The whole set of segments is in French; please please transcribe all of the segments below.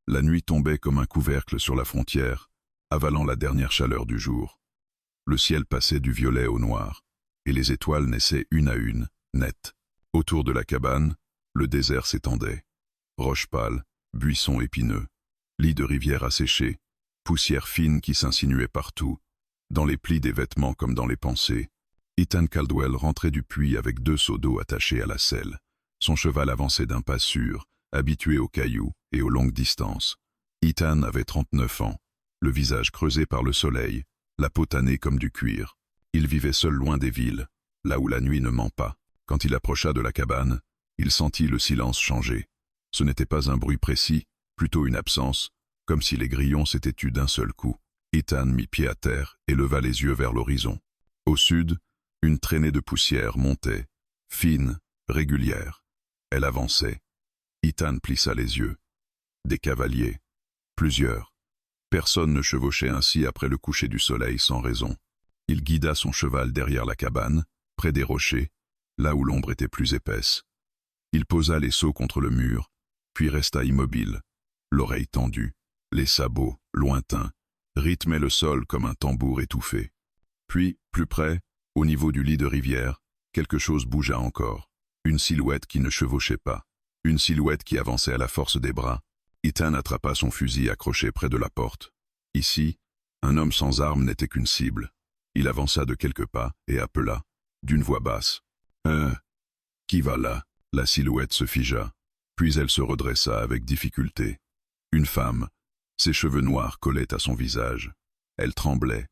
La nuit tombait comme un couvercle sur la frontière, avalant la dernière chaleur du jour. Le ciel passait du violet au noir, et les étoiles naissaient une à une, nettes. Autour de la cabane, le désert s'étendait. Roches pâles, buissons épineux, lits de rivière asséchés, poussière fine qui s'insinuait partout, dans les plis des vêtements comme dans les pensées. Ethan Caldwell rentrait du puits avec 2 seaux d'eau attachés à la selle. Son cheval avançait d'un pas sûr, habitué aux cailloux et aux longues distances. Ethan avait 39 ans, le visage creusé par le soleil, la peau tannée comme du cuir. Il vivait seul loin des villes, là où la nuit ne ment pas. Quand il approcha de la cabane, il sentit le silence changer. Ce n'était pas un bruit précis, plutôt une absence, comme si les grillons s'étaient tus d'un seul coup. Ethan mit pied à terre et leva les yeux vers l'horizon. Au sud, une traînée de poussière montait, fine, régulière. Elle avançait. Ethan plissa les yeux. Des cavaliers. Plusieurs. Personne ne chevauchait ainsi après le coucher du soleil sans raison. Il guida son cheval derrière la cabane, près des rochers, là où l'ombre était plus épaisse. Il posa les seaux contre le mur, puis resta immobile, l'oreille tendue. Les sabots, lointains, rythmaient le sol comme un tambour étouffé. Puis, plus près, au niveau du lit de rivière, quelque chose bougea encore. Une silhouette qui ne chevauchait pas. Une silhouette qui avançait à la force des bras. Ethan attrapa son fusil accroché près de la porte. Ici, un homme sans arme n'était qu'une cible. Il avança de quelques pas et appela, d'une voix basse. « Qui va là ?» La silhouette se figea, puis elle se redressa avec difficulté. Une femme. Ses cheveux noirs collaient à son visage. Elle tremblait.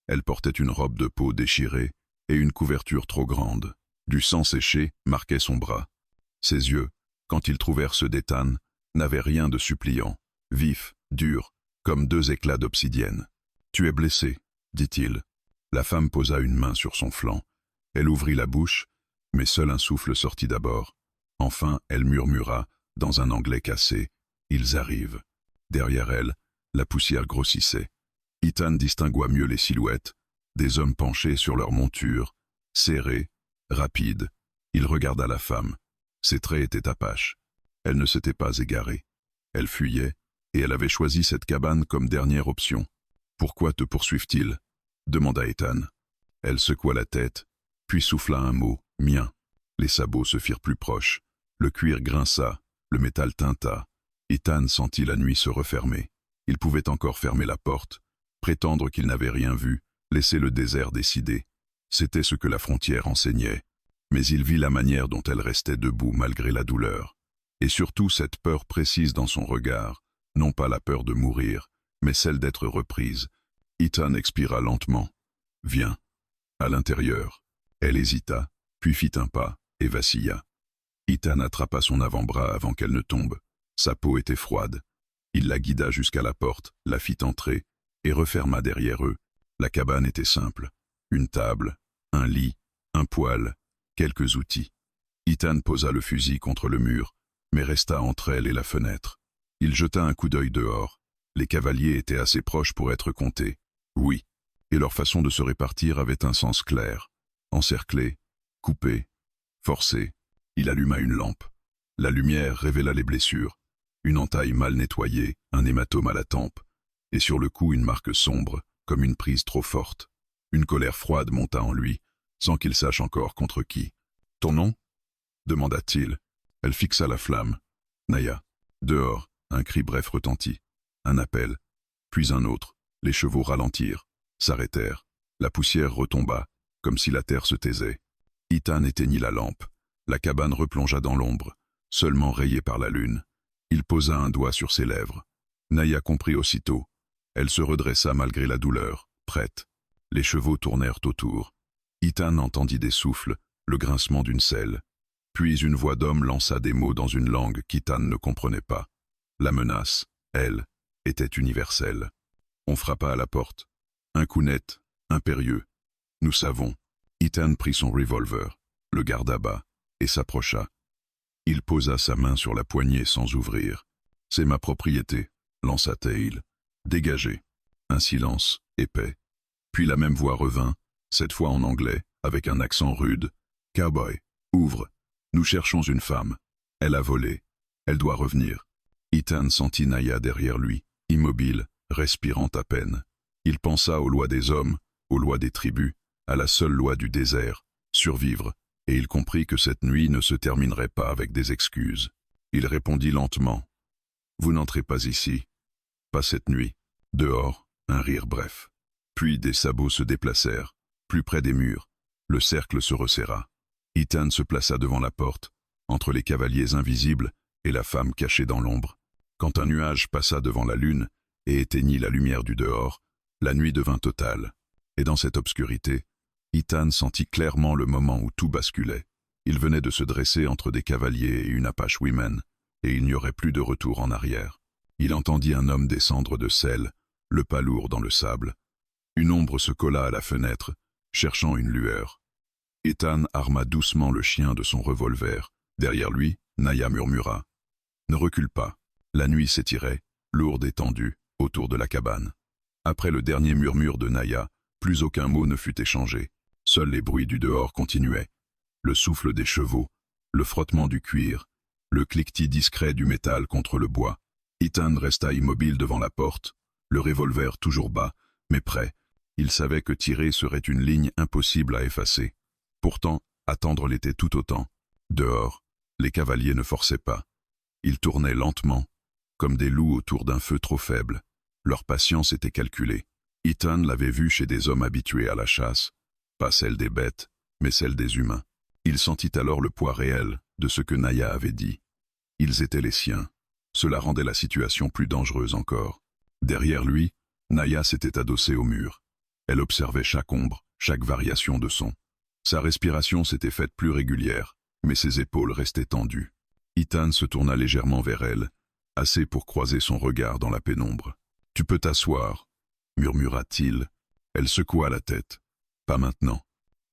Elle portait une robe de peau déchirée et une couverture trop grande. Du sang séché marquait son bras. Ses yeux, quand ils trouvèrent ceux d'Ethan, n'avaient rien de suppliant, vifs, durs, comme 2 éclats d'obsidienne. « Tu es blessé, dit-il. » La femme posa une main sur son flanc. Elle ouvrit la bouche, mais seul un souffle sortit d'abord. Enfin, elle murmura, dans un anglais cassé, « Ils arrivent. » Derrière elle, la poussière grossissait. Ethan distingua mieux les silhouettes, des hommes penchés sur leurs montures, serrés, rapides. Il regarda la femme. Ses traits étaient apaches. Elle ne s'était pas égarée. Elle fuyait, et elle avait choisi cette cabane comme dernière option. « Pourquoi te poursuivent-ils » demanda Ethan. Elle secoua la tête, puis souffla un mot, « mien ». Les sabots se firent plus proches. Le cuir grinça, le métal tinta. Ethan sentit la nuit se refermer. Il pouvait encore fermer la porte, prétendre qu'il n'avait rien vu, laisser le désert décider. C'était ce que la frontière enseignait. Mais il vit la manière dont elle restait debout malgré la douleur. Et surtout cette peur précise dans son regard, non pas la peur de mourir, mais celle d'être reprise. Ethan expira lentement. « Viens. » À l'intérieur. Elle hésita, puis fit un pas, et vacilla. Ethan attrapa son avant-bras avant qu'elle ne tombe. Sa peau était froide. Il la guida jusqu'à la porte, la fit entrer, et referma derrière eux. La cabane était simple. Une table, un lit, un poêle, quelques outils. Ethan posa le fusil contre le mur, mais resta entre elle et la fenêtre. Il jeta un coup d'œil dehors. Les cavaliers étaient assez proches pour être comptés. Oui, et leur façon de se répartir avait un sens clair. Encerclés, coupés, forcés. Il alluma une lampe. La lumière révéla les blessures. Une entaille mal nettoyée, un hématome à la tempe, et sur le cou une marque sombre, comme une prise trop forte. Une colère froide monta en lui, sans qu'il sache encore contre qui. « Ton nom » demanda-t-il. Elle fixa la flamme. « Naya. » Dehors, un cri bref retentit. Un appel, puis un autre. Les chevaux ralentirent, s'arrêtèrent. La poussière retomba, comme si la terre se taisait. Ethan éteignit la lampe. La cabane replongea dans l'ombre, seulement rayée par la lune. Il posa un doigt sur ses lèvres. Naya comprit aussitôt. Elle se redressa malgré la douleur, prête. Les chevaux tournèrent autour. Ethan entendit des souffles, le grincement d'une selle. Puis une voix d'homme lança des mots dans une langue qu'Ethan ne comprenait pas. La menace, elle, était universelle. On frappa à la porte. Un coup net, impérieux. Nous savons. Ethan prit son revolver, le garda bas, et s'approcha. Il posa sa main sur la poignée sans ouvrir. « C'est ma propriété », lança-t-il. « Dégagez. » Un silence, épais. Puis la même voix revint, cette fois en anglais, avec un accent rude. « Cowboy, ouvre. Nous cherchons une femme. Elle a volé. Elle doit revenir. » Ethan sentit Naya derrière lui, immobile, respirant à peine. Il pensa aux lois des hommes, aux lois des tribus, à la seule loi du désert, survivre, et il comprit que cette nuit ne se terminerait pas avec des excuses. Il répondit lentement. « Vous n'entrez pas ici. Pas cette nuit. » Dehors, un rire bref. Puis des sabots se déplacèrent, plus près des murs. Le cercle se resserra. Ethan se plaça devant la porte, entre les cavaliers invisibles et la femme cachée dans l'ombre. Quand un nuage passa devant la lune et éteignit la lumière du dehors, la nuit devint totale. Et dans cette obscurité, Ethan sentit clairement le moment où tout basculait. Il venait de se dresser entre des cavaliers et une Apache Women, et il n'y aurait plus de retour en arrière. Il entendit un homme descendre de selle, le pas lourd dans le sable. Une ombre se colla à la fenêtre, cherchant une lueur. Ethan arma doucement le chien de son revolver. Derrière lui, Naya murmura. « Ne recule pas. » La nuit s'étirait, lourde et tendue, autour de la cabane. Après le dernier murmure de Naya, plus aucun mot ne fut échangé. Seuls les bruits du dehors continuaient. Le souffle des chevaux, le frottement du cuir, le cliquetis discret du métal contre le bois. Ethan resta immobile devant la porte, le revolver toujours bas, mais prêt. Il savait que tirer serait une ligne impossible à effacer. Pourtant, attendre l'était tout autant. Dehors, les cavaliers ne forçaient pas. Ils tournaient lentement, comme des loups autour d'un feu trop faible. Leur patience était calculée. Ethan l'avait vu chez des hommes habitués à la chasse, pas celle des bêtes, mais celle des humains. Il sentit alors le poids réel de ce que Naya avait dit. Ils étaient les siens. Cela rendait la situation plus dangereuse encore. Derrière lui, Naya s'était adossée au mur. Elle observait chaque ombre, chaque variation de son. Sa respiration s'était faite plus régulière, mais ses épaules restaient tendues. Ethan se tourna légèrement vers elle, assez pour croiser son regard dans la pénombre. « Tu peux t'asseoir » murmura-t-il. Elle secoua la tête. « Pas maintenant. »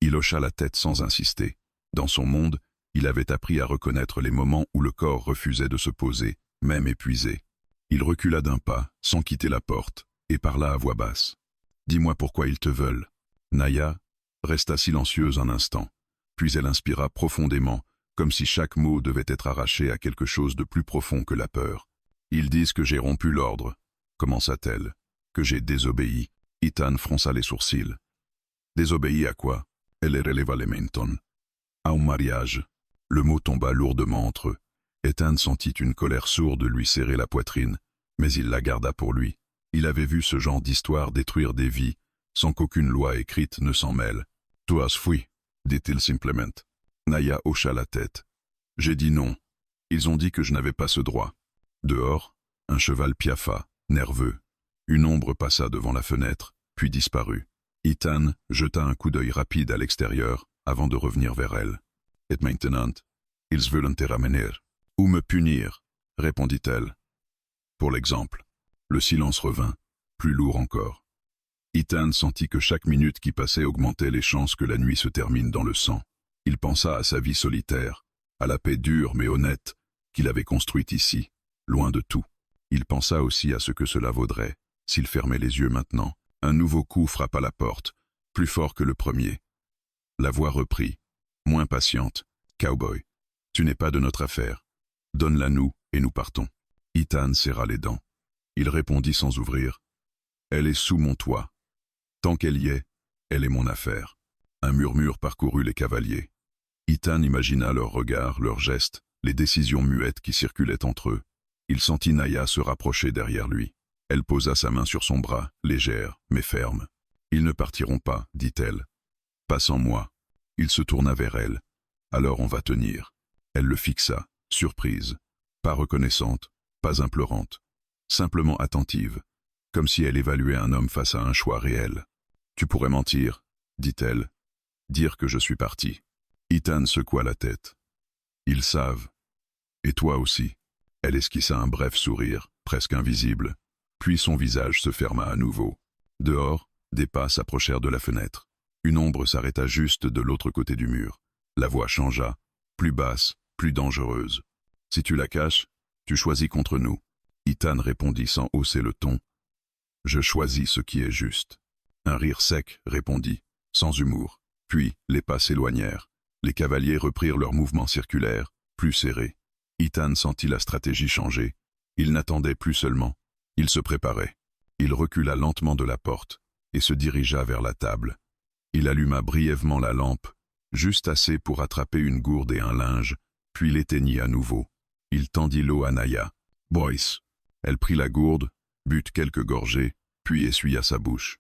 Il hocha la tête sans insister. Dans son monde, il avait appris à reconnaître les moments où le corps refusait de se poser, même épuisé. Il recula d'un pas, sans quitter la porte, et parla à voix basse. « Dis-moi pourquoi ils te veulent. » Naya resta silencieuse un instant, puis elle inspira profondément, comme si chaque mot devait être arraché à quelque chose de plus profond que la peur. « Ils disent que j'ai rompu l'ordre, » commença-t-elle, « que j'ai désobéi. » Ethan fronça les sourcils. « Désobéi à quoi ?» Elle releva les menton. « À un mariage. » Le mot tomba lourdement entre eux. Ethan sentit une colère sourde lui serrer la poitrine, mais il la garda pour lui. Il avait vu ce genre d'histoire détruire des vies, sans qu'aucune loi écrite ne s'en mêle. « Tu as fui » dit-il simplement. Naya hocha la tête. « J'ai dit non. Ils ont dit que je n'avais pas ce droit. » Dehors, un cheval piaffa, nerveux. Une ombre passa devant la fenêtre, puis disparut. Ethan jeta un coup d'œil rapide à l'extérieur avant de revenir vers elle. « Et maintenant, ils veulent te ramener. »« Ou me punir, » répondit-elle. Pour l'exemple, le silence revint, plus lourd encore. Ethan sentit que chaque minute qui passait augmentait les chances que la nuit se termine dans le sang. Il pensa à sa vie solitaire, à la paix dure mais honnête qu'il avait construite ici, loin de tout. Il pensa aussi à ce que cela vaudrait, s'il fermait les yeux maintenant. Un nouveau coup frappa la porte, plus fort que le premier. La voix reprit, moins patiente. « Cowboy, tu n'es pas de notre affaire. Donne-la nous et nous partons. » Ethan serra les dents. Il répondit sans ouvrir. « Elle est sous mon toit. Tant qu'elle y est, elle est mon affaire. » Un murmure parcourut les cavaliers. Ethan imagina leurs regards, leurs gestes, les décisions muettes qui circulaient entre eux. Il sentit Naya se rapprocher derrière lui. Elle posa sa main sur son bras, légère, mais ferme. « Ils ne partiront pas, dit-elle. Pas sans moi. » Il se tourna vers elle. « Alors on va tenir. » Elle le fixa, surprise. Pas reconnaissante, pas implorante. Simplement attentive, comme si elle évaluait un homme face à un choix réel. « Tu pourrais mentir, » dit-elle. « Dire que je suis parti. » Ethan secoua la tête. « Ils savent. Et toi aussi. » Elle esquissa un bref sourire, presque invisible. Puis son visage se ferma à nouveau. Dehors, des pas s'approchèrent de la fenêtre. Une ombre s'arrêta juste de l'autre côté du mur. La voix changea, plus basse, plus dangereuse. « Si tu la caches, tu choisis contre nous. » Ethan répondit sans hausser le ton. « Je choisis ce qui est juste. » Un rire sec répondit, sans humour. Puis les pas s'éloignèrent. Les cavaliers reprirent leur mouvement circulaire, plus serré. Ethan sentit la stratégie changer. Il n'attendait plus seulement, il se préparait. Il recula lentement de la porte et se dirigea vers la table. Il alluma brièvement la lampe, juste assez pour attraper une gourde et un linge, puis l'éteignit à nouveau. Il tendit l'eau à Naya. « Boyce !» Elle prit la gourde, but quelques gorgées, puis essuya sa bouche.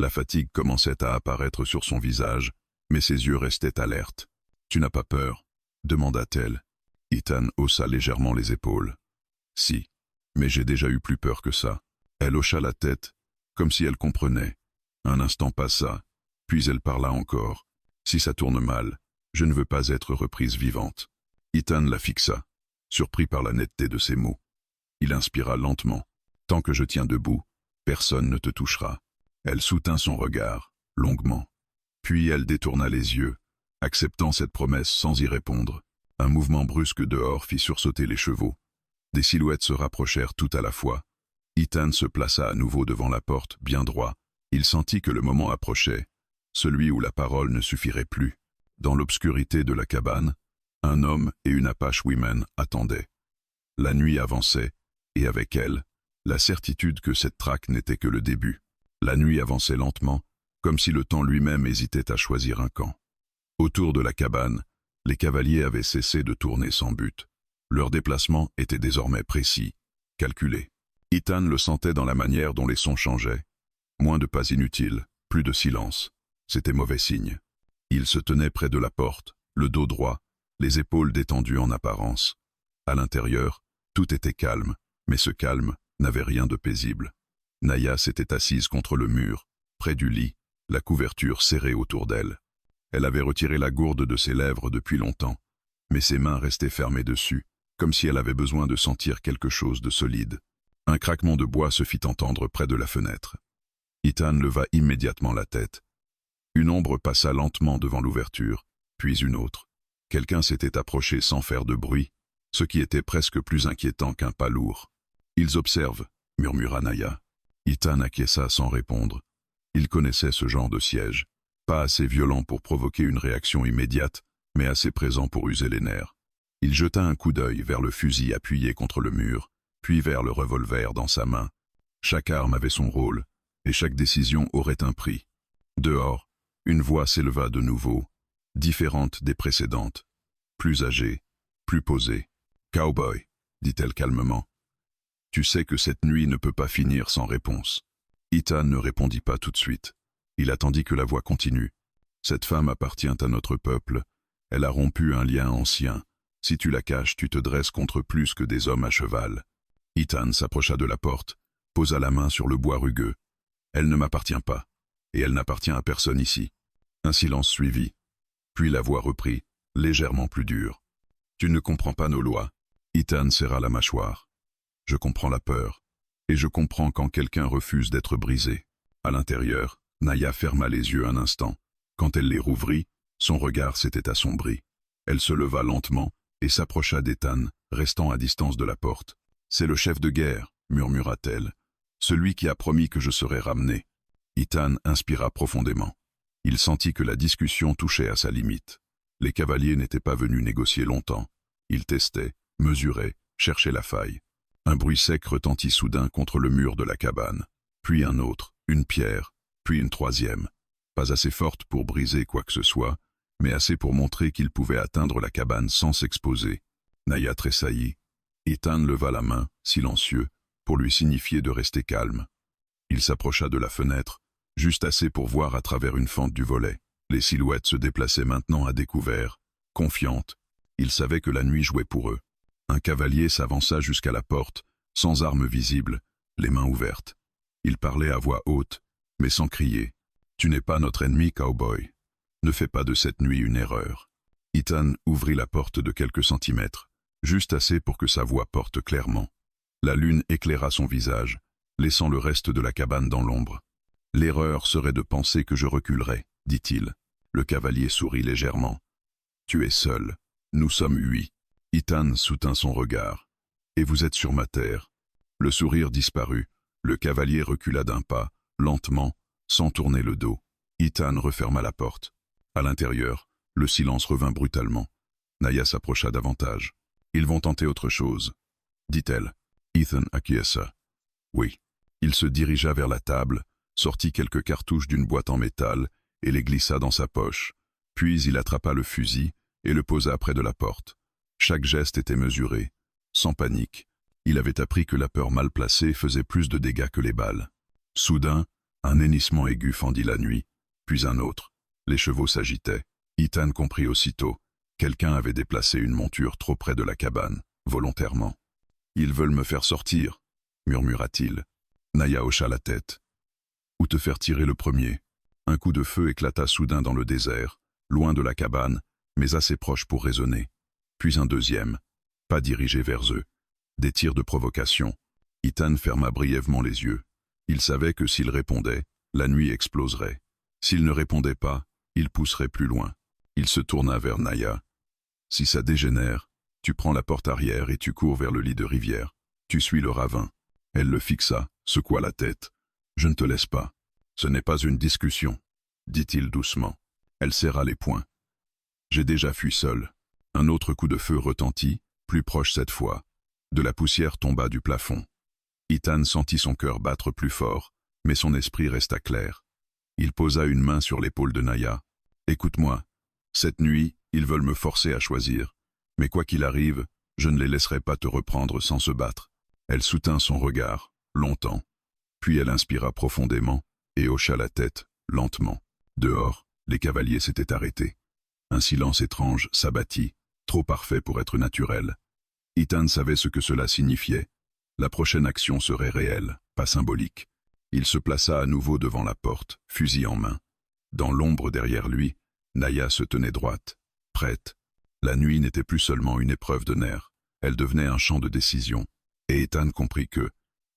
La fatigue commençait à apparaître sur son visage, mais ses yeux restaient alertes. « Tu n'as pas peur ?» demanda-t-elle. Ethan haussa légèrement les épaules. « Si, mais j'ai déjà eu plus peur que ça. » Elle hocha la tête, comme si elle comprenait. Un instant passa, puis elle parla encore. « Si ça tourne mal, je ne veux pas être reprise vivante. » Ethan la fixa, surpris par la netteté de ses mots. Il inspira lentement. « Tant que je tiens debout, personne ne te touchera. » Elle soutint son regard, longuement. Puis elle détourna les yeux, acceptant cette promesse sans y répondre. Un mouvement brusque dehors fit sursauter les chevaux. Des silhouettes se rapprochèrent tout à la fois. Ethan se plaça à nouveau devant la porte, bien droit. Il sentit que le moment approchait, celui où la parole ne suffirait plus. Dans l'obscurité de la cabane, un homme et une Apache Women attendaient. La nuit avançait, et avec elle, la certitude que cette traque n'était que le début. La nuit avançait lentement, comme si le temps lui-même hésitait à choisir un camp. Autour de la cabane, les cavaliers avaient cessé de tourner sans but. Leur déplacement était désormais précis, calculé. Ethan le sentait dans la manière dont les sons changeaient. Moins de pas inutiles, plus de silence. C'était mauvais signe. Il se tenait près de la porte, le dos droit, les épaules détendues en apparence. À l'intérieur, tout était calme, mais ce calme n'avait rien de paisible. Naya s'était assise contre le mur, près du lit, la couverture serrée autour d'elle. Elle avait retiré la gourde de ses lèvres depuis longtemps, mais ses mains restaient fermées dessus, comme si elle avait besoin de sentir quelque chose de solide. Un craquement de bois se fit entendre près de la fenêtre. Ethan leva immédiatement la tête. Une ombre passa lentement devant l'ouverture, puis une autre. Quelqu'un s'était approché sans faire de bruit, ce qui était presque plus inquiétant qu'un pas lourd. « Ils observent », murmura Naya. Ethan acquiesça sans répondre. Il connaissait ce genre de siège, pas assez violent pour provoquer une réaction immédiate, mais assez présent pour user les nerfs. Il jeta un coup d'œil vers le fusil appuyé contre le mur, puis vers le revolver dans sa main. Chaque arme avait son rôle, et chaque décision aurait un prix. Dehors, une voix s'éleva de nouveau, différente des précédentes, plus âgée, plus posée. « Cowboy », dit-elle calmement. « Tu sais que cette nuit ne peut pas finir sans réponse. » Ethan ne répondit pas tout de suite. Il attendit que la voix continue. « Cette femme appartient à notre peuple. Elle a rompu un lien ancien. Si tu la caches, tu te dresses contre plus que des hommes à cheval. » Ethan s'approcha de la porte, posa la main sur le bois rugueux. « Elle ne m'appartient pas, et elle n'appartient à personne ici. » Un silence suivit. Puis la voix reprit, légèrement plus dure. « Tu ne comprends pas nos lois. » Ethan serra la mâchoire. « Je comprends la peur, et je comprends quand quelqu'un refuse d'être brisé. » À l'intérieur, Naya ferma les yeux un instant. Quand elle les rouvrit, son regard s'était assombri. Elle se leva lentement et s'approcha d'Ethan, restant à distance de la porte. « C'est le chef de guerre, » murmura-t-elle, « celui qui a promis que je serais ramené. » Ethan inspira profondément. Il sentit que la discussion touchait à sa limite. Les cavaliers n'étaient pas venus négocier longtemps. Ils testaient, mesuraient, cherchaient la faille. Un bruit sec retentit soudain contre le mur de la cabane. Puis un autre, une pierre, puis une troisième. Pas assez forte pour briser quoi que ce soit, mais assez pour montrer qu'il pouvait atteindre la cabane sans s'exposer. Naya tressaillit. Ethan leva la main, silencieux, pour lui signifier de rester calme. Il s'approcha de la fenêtre, juste assez pour voir à travers une fente du volet. Les silhouettes se déplaçaient maintenant à découvert, confiantes. Ils savaient que la nuit jouait pour eux. Un cavalier s'avança jusqu'à la porte, sans arme visible, les mains ouvertes. Il parlait à voix haute, mais sans crier. « Tu n'es pas notre ennemi, cowboy. Ne fais pas de cette nuit une erreur. » Ethan ouvrit la porte de quelques centimètres, juste assez pour que sa voix porte clairement. La lune éclaira son visage, laissant le reste de la cabane dans l'ombre. « L'erreur serait de penser que je reculerais, » dit-il. Le cavalier sourit légèrement. « Tu es seul. Nous sommes 8. » Ethan soutint son regard. « Et vous êtes sur ma terre. » Le sourire disparut. Le cavalier recula d'un pas, lentement, sans tourner le dos. Ethan referma la porte. À l'intérieur, le silence revint brutalement. Naya s'approcha davantage. « Ils vont tenter autre chose, » dit-elle. Ethan acquiesça. Oui. Il se dirigea vers la table, sortit quelques cartouches d'une boîte en métal et les glissa dans sa poche. Puis il attrapa le fusil et le posa près de la porte. Chaque geste était mesuré, sans panique. Il avait appris que la peur mal placée faisait plus de dégâts que les balles. Soudain, un hennissement aigu fendit la nuit, puis un autre. Les chevaux s'agitaient. Ethan comprit aussitôt. Quelqu'un avait déplacé une monture trop près de la cabane, volontairement. « Ils veulent me faire sortir », murmura-t-il. Naya hocha la tête. « Ou te faire tirer le premier ?» Un coup de feu éclata soudain dans le désert, loin de la cabane, mais assez proche pour résonner. Puis un deuxième, pas dirigé vers eux. Des tirs de provocation. Ethan ferma brièvement les yeux. Il savait que s'il répondait, la nuit exploserait. S'il ne répondait pas, il pousserait plus loin. Il se tourna vers Naya. « Si ça dégénère, tu prends la porte arrière et tu cours vers le lit de rivière. Tu suis le ravin. » Elle le fixa, secoua la tête. « Je ne te laisse pas. Ce n'est pas une discussion, » dit-il doucement. Elle serra les poings. « J'ai déjà fui seul. » Un autre coup de feu retentit, plus proche cette fois. De la poussière tomba du plafond. Ethan sentit son cœur battre plus fort, mais son esprit resta clair. Il posa une main sur l'épaule de Naya. « Écoute-moi. Cette nuit, ils veulent me forcer à choisir. Mais quoi qu'il arrive, je ne les laisserai pas te reprendre sans se battre. » Elle soutint son regard, longtemps. Puis elle inspira profondément et hocha la tête, lentement. Dehors, les cavaliers s'étaient arrêtés. Un silence étrange s'abattit, trop parfait pour être naturel. Ethan savait ce que cela signifiait. La prochaine action serait réelle, pas symbolique. Il se plaça à nouveau devant la porte, fusil en main. Dans l'ombre derrière lui, Naya se tenait droite, prête. La nuit n'était plus seulement une épreuve de nerfs, elle devenait un champ de décision. Et Ethan comprit que,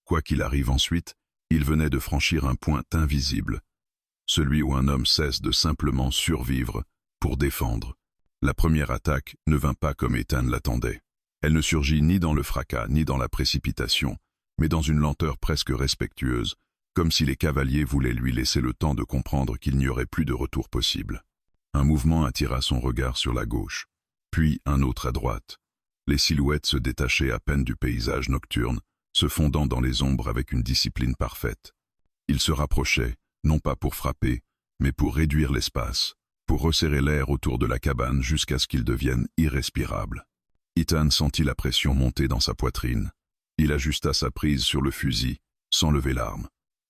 quoi qu'il arrive ensuite, il venait de franchir un point invisible, celui où un homme cesse de simplement survivre pour défendre. La première attaque ne vint pas comme Ethan l'attendait. Elle ne surgit ni dans le fracas ni dans la précipitation, mais dans une lenteur presque respectueuse, comme si les cavaliers voulaient lui laisser le temps de comprendre qu'il n'y aurait plus de retour possible. Un mouvement attira son regard sur la gauche, puis un autre à droite. Les silhouettes se détachaient à peine du paysage nocturne, se fondant dans les ombres avec une discipline parfaite. Ils se rapprochaient, non pas pour frapper, mais pour réduire l'espace, pour resserrer l'air autour de la cabane jusqu'à ce qu'il devienne irrespirable. Ethan sentit la pression monter dans sa poitrine. Il ajusta sa prise sur le fusil, sans lever l'arme.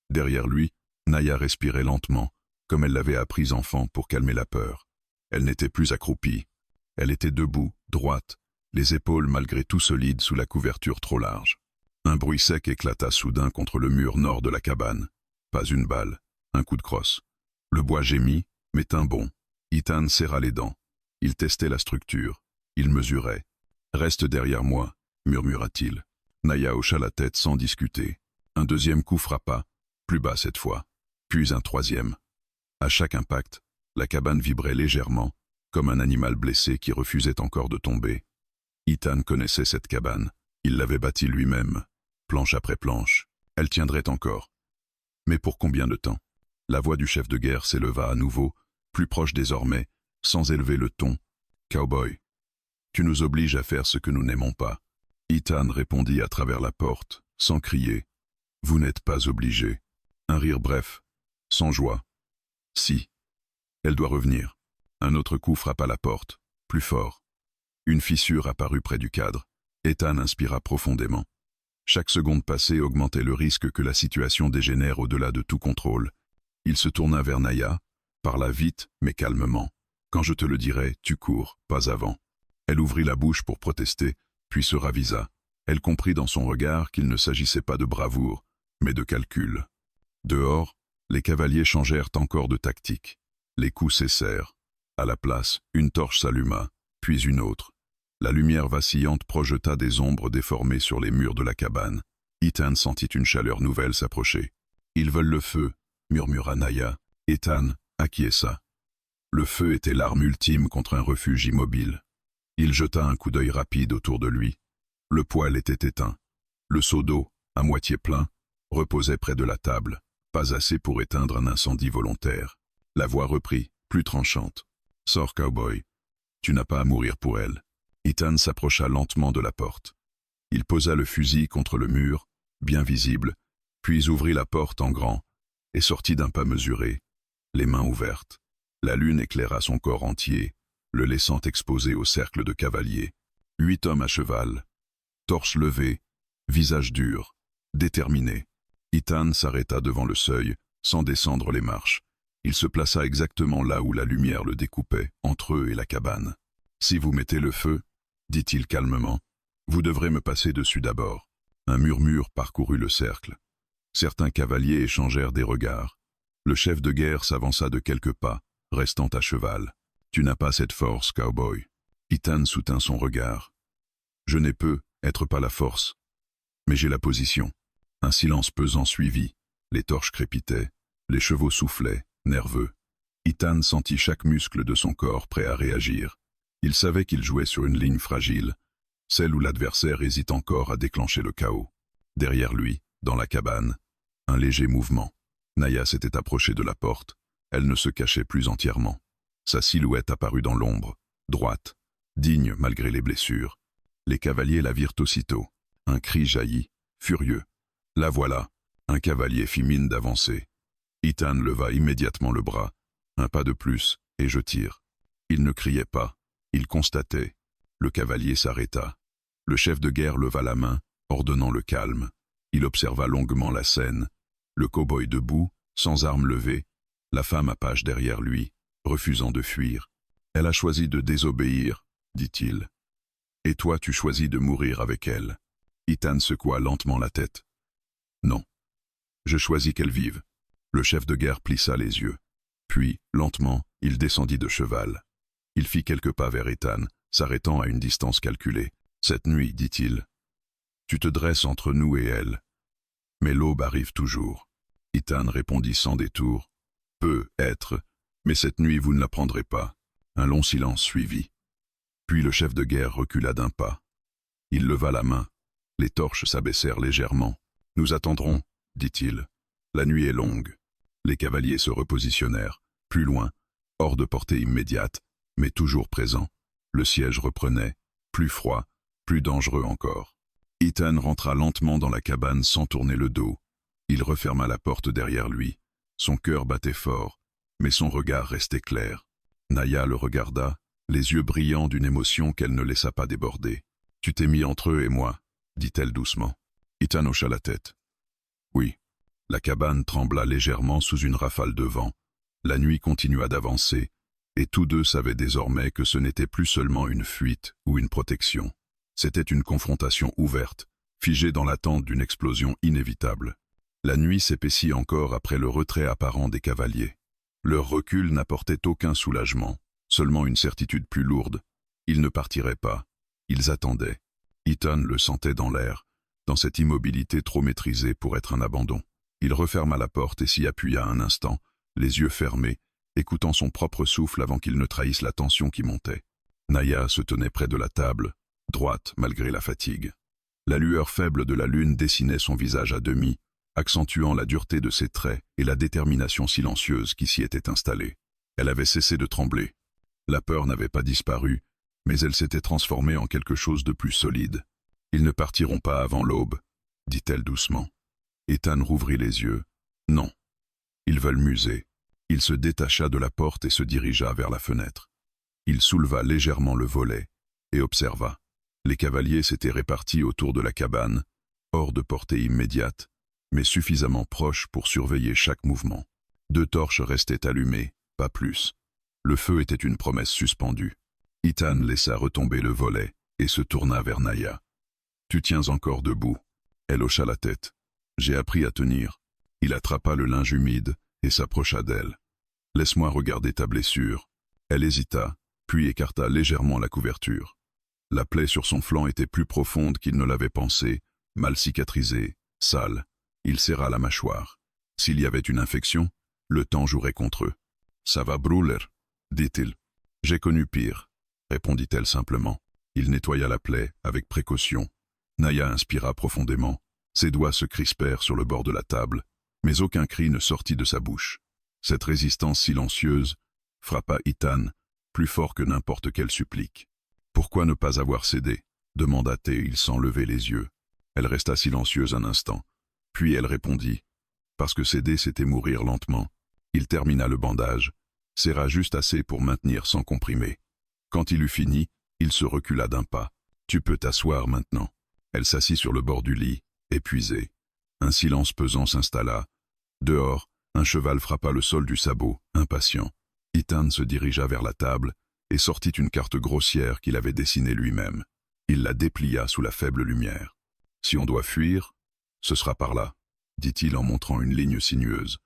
Derrière lui, Naya respirait lentement, comme elle l'avait appris enfant pour calmer la peur. Elle n'était plus accroupie. Elle était debout, droite, les épaules malgré tout solides sous la couverture trop large. Un bruit sec éclata soudain contre le mur nord de la cabane. Pas une balle, un coup de crosse. Le bois gémit, mais tint bon. Ethan serra les dents. Il testait la structure. Il mesurait. « Reste derrière moi », murmura-t-il. Naya hocha la tête sans discuter. Un deuxième coup frappa, plus bas cette fois. Puis un troisième. À chaque impact, la cabane vibrait légèrement, comme un animal blessé qui refusait encore de tomber. Ethan connaissait cette cabane. Il l'avait bâtie lui-même, planche après planche. Elle tiendrait encore. Mais pour combien de temps? La voix du chef de guerre s'éleva à nouveau, plus proche désormais, sans élever le ton. « Cowboy, tu nous obliges à faire ce que nous n'aimons pas. » Ethan répondit à travers la porte, sans crier. « Vous n'êtes pas obligé. » Un rire bref, sans joie. « Si. Elle doit revenir. » Un autre coup frappa la porte, plus fort. Une fissure apparut près du cadre. Ethan inspira profondément. Chaque seconde passée augmentait le risque que la situation dégénère au-delà de tout contrôle. Il se tourna vers Naya, parla vite mais calmement. « Quand je te le dirai, tu cours, pas avant. » Elle ouvrit la bouche pour protester, puis se ravisa. Elle comprit dans son regard qu'il ne s'agissait pas de bravoure, mais de calcul. Dehors, les cavaliers changèrent encore de tactique. Les coups cessèrent. À la place, une torche s'alluma, puis une autre. La lumière vacillante projeta des ombres déformées sur les murs de la cabane. Ethan sentit une chaleur nouvelle s'approcher. « Ils veulent le feu », murmura Naya. Ethan acquiesça. Le feu était l'arme ultime contre un refuge immobile. Il jeta un coup d'œil rapide autour de lui. Le poêle était éteint. Le seau d'eau, à moitié plein, reposait près de la table, pas assez pour éteindre un incendie volontaire. La voix reprit, plus tranchante. « Sors, cowboy. Tu n'as pas à mourir pour elle. » Ethan s'approcha lentement de la porte. Il posa le fusil contre le mur, bien visible, puis ouvrit la porte en grand, et sortit d'un pas mesuré, les mains ouvertes. La lune éclaira son corps entier, le laissant exposé au cercle de cavaliers. 8 hommes à cheval, torse levée, visage dur, déterminé. Ethan s'arrêta devant le seuil, sans descendre les marches. Il se plaça exactement là où la lumière le découpait, entre eux et la cabane. « Si vous mettez le feu, dit-il calmement, vous devrez me passer dessus d'abord. » Un murmure parcourut le cercle. Certains cavaliers échangèrent des regards. Le chef de guerre s'avança de quelques pas, restant à cheval. « Tu n'as pas cette force, cowboy. » Ethan soutint son regard. « Je n'ai être pas la force, mais j'ai la position. » Un silence pesant suivit. Les torches crépitaient, les chevaux soufflaient, nerveux. Ethan sentit chaque muscle de son corps prêt à réagir. Il savait qu'il jouait sur une ligne fragile, celle où l'adversaire hésite encore à déclencher le chaos. Derrière lui, dans la cabane, un léger mouvement. Naya s'était approchée de la porte. Elle ne se cachait plus entièrement. Sa silhouette apparut dans l'ombre, droite, digne malgré les blessures. Les cavaliers la virent aussitôt. Un cri jaillit, furieux. « La voilà !» Un cavalier fit mine d'avancer. Ethan leva immédiatement le bras. Un pas de plus, et je tire. Il ne criait pas. Il constatait. Le cavalier s'arrêta. Le chef de guerre leva la main, ordonnant le calme. Il observa longuement la scène. Le cow-boy debout, sans arme levée, la femme à page derrière lui, refusant de fuir. « Elle a choisi de désobéir, dit-il. Et toi tu choisis de mourir avec elle. » Ethan secoua lentement la tête. « Non. Je choisis qu'elle vive. » Le chef de guerre plissa les yeux. Puis, lentement, il descendit de cheval. Il fit quelques pas vers Ethan, s'arrêtant à une distance calculée. « Cette nuit, dit-il, tu te dresses entre nous et elle. Mais l'aube arrive toujours. » Ethan répondit sans détour. « Peut être, mais cette nuit vous ne la prendrez pas. » Un long silence suivit. Puis le chef de guerre recula d'un pas. Il leva la main. Les torches s'abaissèrent légèrement. « Nous attendrons, dit-il. La nuit est longue. » Les cavaliers se repositionnèrent, plus loin, hors de portée immédiate, mais toujours présents. Le siège reprenait, plus froid, plus dangereux encore. Ethan rentra lentement dans la cabane sans tourner le dos. Il referma la porte derrière lui. Son cœur battait fort, mais son regard restait clair. Naya le regarda, les yeux brillants d'une émotion qu'elle ne laissa pas déborder. « Tu t'es mis entre eux et moi, » dit-elle doucement. Ethan hocha la tête. « Oui. » La cabane trembla légèrement sous une rafale de vent. La nuit continua d'avancer, et tous deux savaient désormais que ce n'était plus seulement une fuite ou une protection. C'était une confrontation ouverte, figée dans l'attente d'une explosion inévitable. La nuit s'épaissit encore après le retrait apparent des cavaliers. Leur recul n'apportait aucun soulagement, seulement une certitude plus lourde. Ils ne partiraient pas. Ils attendaient. Ethan le sentait dans l'air, dans cette immobilité trop maîtrisée pour être un abandon. Il referma la porte et s'y appuya un instant, les yeux fermés, écoutant son propre souffle avant qu'il ne trahisse la tension qui montait. Naya se tenait près de la table, droite malgré la fatigue. La lueur faible de la lune dessinait son visage à demi, accentuant la dureté de ses traits et la détermination silencieuse qui s'y était installée. Elle avait cessé de trembler. La peur n'avait pas disparu, mais elle s'était transformée en quelque chose de plus solide. « Ils ne partiront pas avant l'aube, » dit-elle doucement. Ethan rouvrit les yeux. « Non. Ils veulent muser. » Il se détacha de la porte et se dirigea vers la fenêtre. Il souleva légèrement le volet et observa. Les cavaliers s'étaient répartis autour de la cabane, hors de portée immédiate, mais suffisamment proches pour surveiller chaque mouvement. 2 torches restaient allumées, pas plus. Le feu était une promesse suspendue. Ethan laissa retomber le volet et se tourna vers Naya. « Tu tiens encore debout ?» Elle hocha la tête. « J'ai appris à tenir. » Il attrapa le linge humide et s'approcha d'elle. « Laisse-moi regarder ta blessure. » Elle hésita, puis écarta légèrement la couverture. La plaie sur son flanc était plus profonde qu'il ne l'avait pensé, mal cicatrisée, sale. Il serra la mâchoire. S'il y avait une infection, le temps jouerait contre eux. « Ça va brûler, » dit-il. « J'ai connu pire, » répondit-elle simplement. Il nettoya la plaie avec précaution. Naya inspira profondément. Ses doigts se crispèrent sur le bord de la table, mais aucun cri ne sortit de sa bouche. Cette résistance silencieuse frappa Ethan, plus fort que n'importe quelle supplique. Pourquoi ne pas avoir cédé? demanda-t-il sans lever les yeux. Elle resta silencieuse un instant. Puis elle répondit. Parce que céder, c'était mourir lentement. Il termina le bandage, serra juste assez pour maintenir sans comprimer. Quand il eut fini, il se recula d'un pas. Tu peux t'asseoir maintenant. Elle s'assit sur le bord du lit, épuisée. Un silence pesant s'installa. Dehors, un cheval frappa le sol du sabot, impatient. Ethan se dirigea vers la table et sortit une carte grossière qu'il avait dessinée lui-même. Il la déplia sous la faible lumière. « Si on doit fuir, ce sera par là, » dit-il en montrant une ligne sinueuse.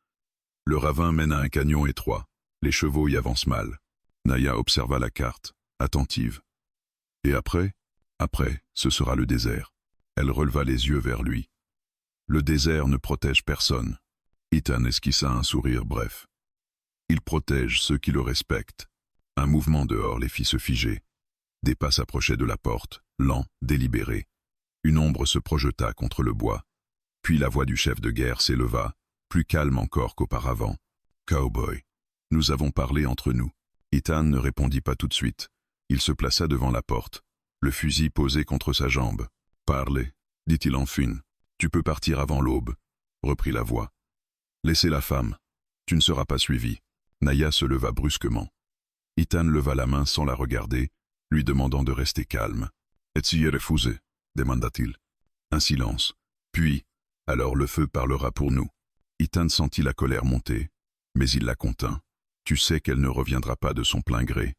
Le ravin mène à un canyon étroit. Les chevaux y avancent mal. Naya observa la carte, attentive. « Et après, ce sera le désert. » Elle releva les yeux vers lui. « Le désert ne protège personne. » Ethan esquissa un sourire bref. « Il protège ceux qui le respectent. » Un mouvement dehors les fit se figer. Des pas s'approchaient de la porte, lents, délibérés. Une ombre se projeta contre le bois. Puis la voix du chef de guerre s'éleva, plus calme encore qu'auparavant. « Cowboy, nous avons parlé entre nous. » Ethan ne répondit pas tout de suite. Il se plaça devant la porte, le fusil posé contre sa jambe. « Parlez, dit-il enfin. Tu peux partir avant l'aube, reprit la voix. Laissez la femme. Tu ne seras pas suivi. Naya se leva brusquement. Ethan leva la main sans la regarder, lui demandant de rester calme. « Es-tu refusé ?» demanda-t-il. Un silence. Puis, « Alors le feu parlera pour nous. » Ethan sentit la colère monter, mais il la contint. « Tu sais qu'elle ne reviendra pas de son plein gré. »«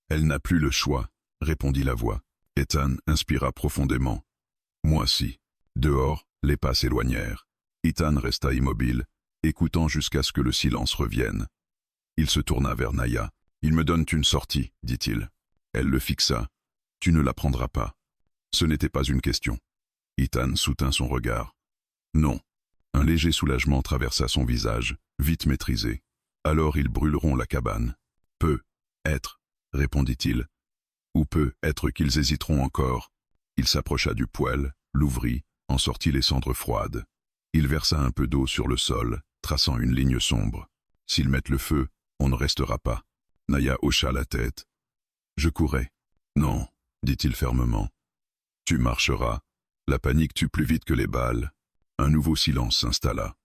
Elle n'a plus le choix, » répondit la voix. Ethan inspira profondément. « Moi si. » Dehors, les pas s'éloignèrent. Ethan resta immobile, écoutant jusqu'à ce que le silence revienne. Il se tourna vers Naya. « Ils me donnent une sortie, dit-il. » Elle le fixa. « Tu ne la prendras pas. » Ce n'était pas une question. Ethan soutint son regard. « Non. » Un léger soulagement traversa son visage, vite maîtrisé. « Alors ils brûleront la cabane. »« Peut être, » répondit-il. « Ou peut être qu'ils hésiteront encore. » Il s'approcha du poêle, l'ouvrit, en sortit les cendres froides. Il versa un peu d'eau sur le sol, traçant une ligne sombre. « S'ils mettent le feu, on ne restera pas. » Naya hocha la tête. « Je courrai. »« Non, » dit-il fermement. « Tu marcheras. La panique tue plus vite que les balles. » Un nouveau silence s'installa.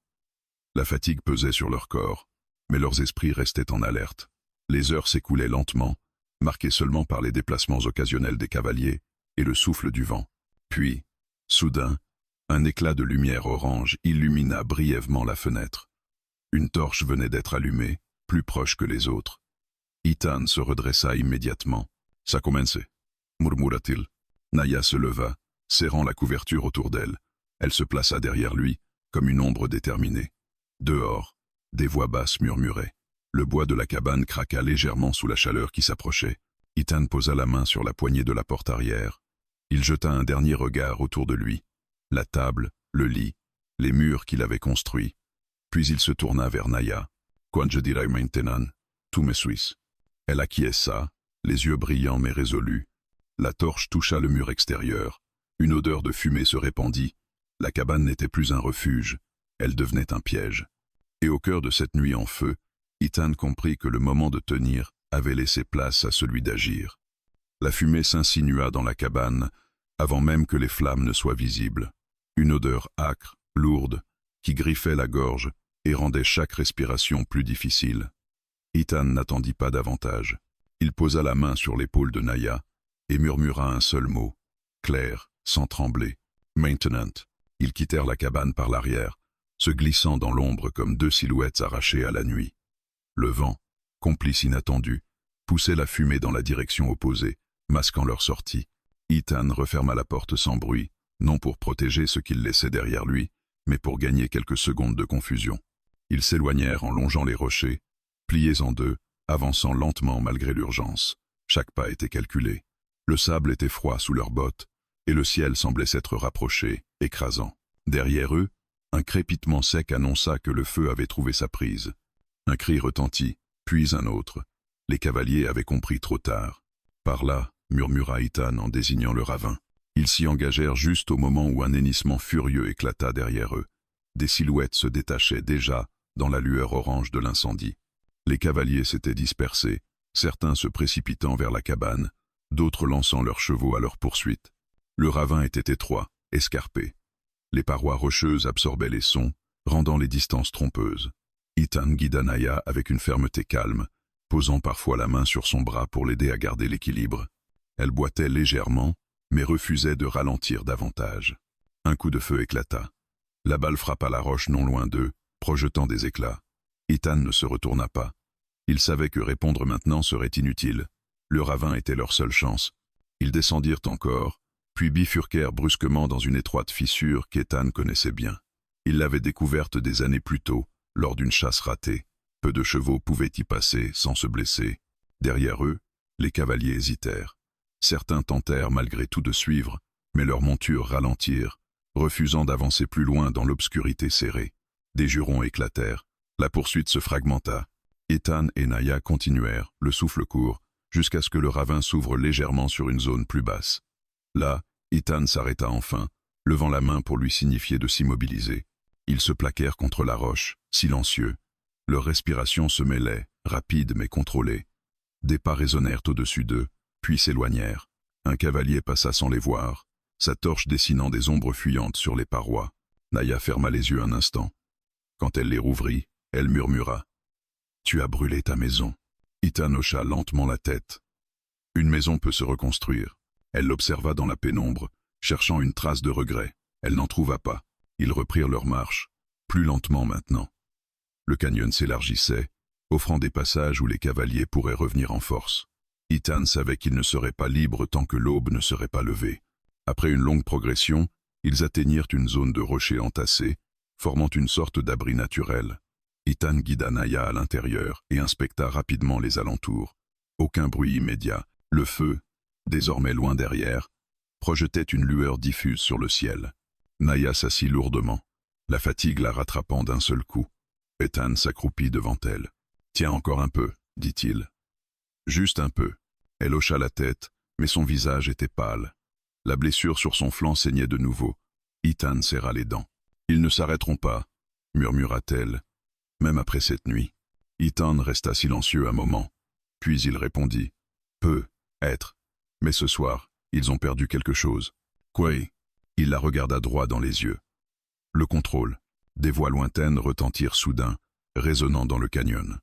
La fatigue pesait sur leur corps, mais leurs esprits restaient en alerte. Les heures s'écoulaient lentement, marquées seulement par les déplacements occasionnels des cavaliers et le souffle du vent. Puis, soudain, un éclat de lumière orange illumina brièvement la fenêtre. Une torche venait d'être allumée, plus proche que les autres. Ethan se redressa immédiatement. « Ça commençait, » murmura-t-il. Naya se leva, serrant la couverture autour d'elle. Elle se plaça derrière lui, comme une ombre déterminée. Dehors, des voix basses murmuraient. Le bois de la cabane craqua légèrement sous la chaleur qui s'approchait. Ethan posa la main sur la poignée de la porte arrière. Il jeta un dernier regard autour de lui. La table, le lit, les murs qu'il avait construits. Puis il se tourna vers Naya. « Quand je dirai maintenant, tout me suisse. » Elle acquiesça, les yeux brillants mais résolus. La torche toucha le mur extérieur. Une odeur de fumée se répandit. La cabane n'était plus un refuge, elle devenait un piège. Et au cœur de cette nuit en feu, Ethan comprit que le moment de tenir avait laissé place à celui d'agir. La fumée s'insinua dans la cabane, avant même que les flammes ne soient visibles. Une odeur âcre, lourde, qui griffait la gorge et rendait chaque respiration plus difficile. Ethan n'attendit pas davantage. Il posa la main sur l'épaule de Naya et murmura un seul mot, clair, sans trembler. « Maintenant ». Ils quittèrent la cabane par l'arrière, se glissant dans l'ombre comme deux silhouettes arrachées à la nuit. Le vent, complice inattendu, poussait la fumée dans la direction opposée, masquant leur sortie. Ethan referma la porte sans bruit, non pour protéger ce qu'il laissait derrière lui, mais pour gagner quelques secondes de confusion. Ils s'éloignèrent en longeant les rochers, pliés en deux, avançant lentement malgré l'urgence. Chaque pas était calculé. Le sable était froid sous leurs bottes, et le ciel semblait s'être rapproché, écrasant. Derrière eux, un crépitement sec annonça que le feu avait trouvé sa prise. Un cri retentit, puis un autre. Les cavaliers avaient compris trop tard. « Par là », murmura Ethan en désignant le ravin. Ils s'y engagèrent juste au moment où un hennissement furieux éclata derrière eux. Des silhouettes se détachaient déjà dans la lueur orange de l'incendie. Les cavaliers s'étaient dispersés, certains se précipitant vers la cabane, d'autres lançant leurs chevaux à leur poursuite. Le ravin était étroit, escarpé. Les parois rocheuses absorbaient les sons, rendant les distances trompeuses. Ethan guida Naya avec une fermeté calme, posant parfois la main sur son bras pour l'aider à garder l'équilibre. Elle boitait légèrement, mais refusait de ralentir davantage. Un coup de feu éclata. La balle frappa la roche non loin d'eux, projetant des éclats. Ethan ne se retourna pas. Il savait que répondre maintenant serait inutile. Le ravin était leur seule chance. Ils descendirent encore, puis bifurquèrent brusquement dans une étroite fissure qu'Ethan connaissait bien. Il l'avait découverte des années plus tôt, lors d'une chasse ratée. Peu de chevaux pouvaient y passer sans se blesser. Derrière eux, les cavaliers hésitèrent. Certains tentèrent malgré tout de suivre, mais leurs montures ralentirent, refusant d'avancer plus loin dans l'obscurité serrée. Des jurons éclatèrent. La poursuite se fragmenta. Ethan et Naya continuèrent, le souffle court, jusqu'à ce que le ravin s'ouvre légèrement sur une zone plus basse. Là, Ethan s'arrêta enfin, levant la main pour lui signifier de s'immobiliser. Ils se plaquèrent contre la roche, silencieux. Leur respiration se mêlait, rapide mais contrôlée. Des pas résonnèrent au-dessus d'eux, puis s'éloignèrent. Un cavalier passa sans les voir, sa torche dessinant des ombres fuyantes sur les parois. Naya ferma les yeux un instant. Quand elle les rouvrit, elle murmura. « Tu as brûlé ta maison. » Ethan hocha lentement la tête. « Une maison peut se reconstruire. » Elle l'observa dans la pénombre, cherchant une trace de regret. Elle n'en trouva pas. Ils reprirent leur marche, plus lentement maintenant. Le canyon s'élargissait, offrant des passages où les cavaliers pourraient revenir en force. Ethan savait qu'ils ne seraient pas libres tant que l'aube ne serait pas levée. Après une longue progression, ils atteignirent une zone de rochers entassés, formant une sorte d'abri naturel. Ethan guida Naya à l'intérieur et inspecta rapidement les alentours. Aucun bruit immédiat. Le feu, désormais loin derrière, projetait une lueur diffuse sur le ciel. Naya s'assit lourdement, la fatigue la rattrapant d'un seul coup. Ethan s'accroupit devant elle. « Tiens encore un peu, dit-il. » Juste un peu. Elle hocha la tête, mais son visage était pâle. La blessure sur son flanc saignait de nouveau. Ethan serra les dents. « Ils ne s'arrêteront pas, » murmura-t-elle, même après cette nuit. Ethan resta silencieux un moment, puis il répondit. « Peut être. Mais ce soir, ils ont perdu quelque chose. » « Quoi ?» Il la regarda droit dans les yeux. Le contrôle. Des voix lointaines retentirent soudain, résonnant dans le canyon.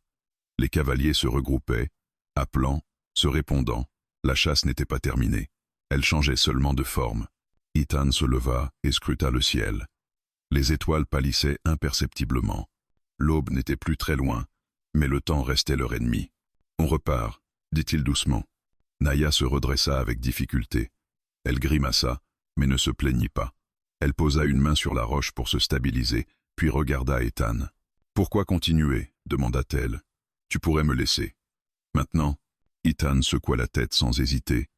Les cavaliers se regroupaient, appelant, se répondant. La chasse n'était pas terminée. Elle changeait seulement de forme. Ethan se leva et scruta le ciel. Les étoiles pâlissaient imperceptiblement. L'aube n'était plus très loin, mais le temps restait leur ennemi. « On repart », dit-il doucement. Naya se redressa avec difficulté. Elle grimaça, mais ne se plaignit pas. Elle posa une main sur la roche pour se stabiliser, puis regarda Ethan. « Pourquoi continuer ?» demanda-t-elle. « Tu pourrais me laisser. » Maintenant, Ethan secoua la tête sans hésiter.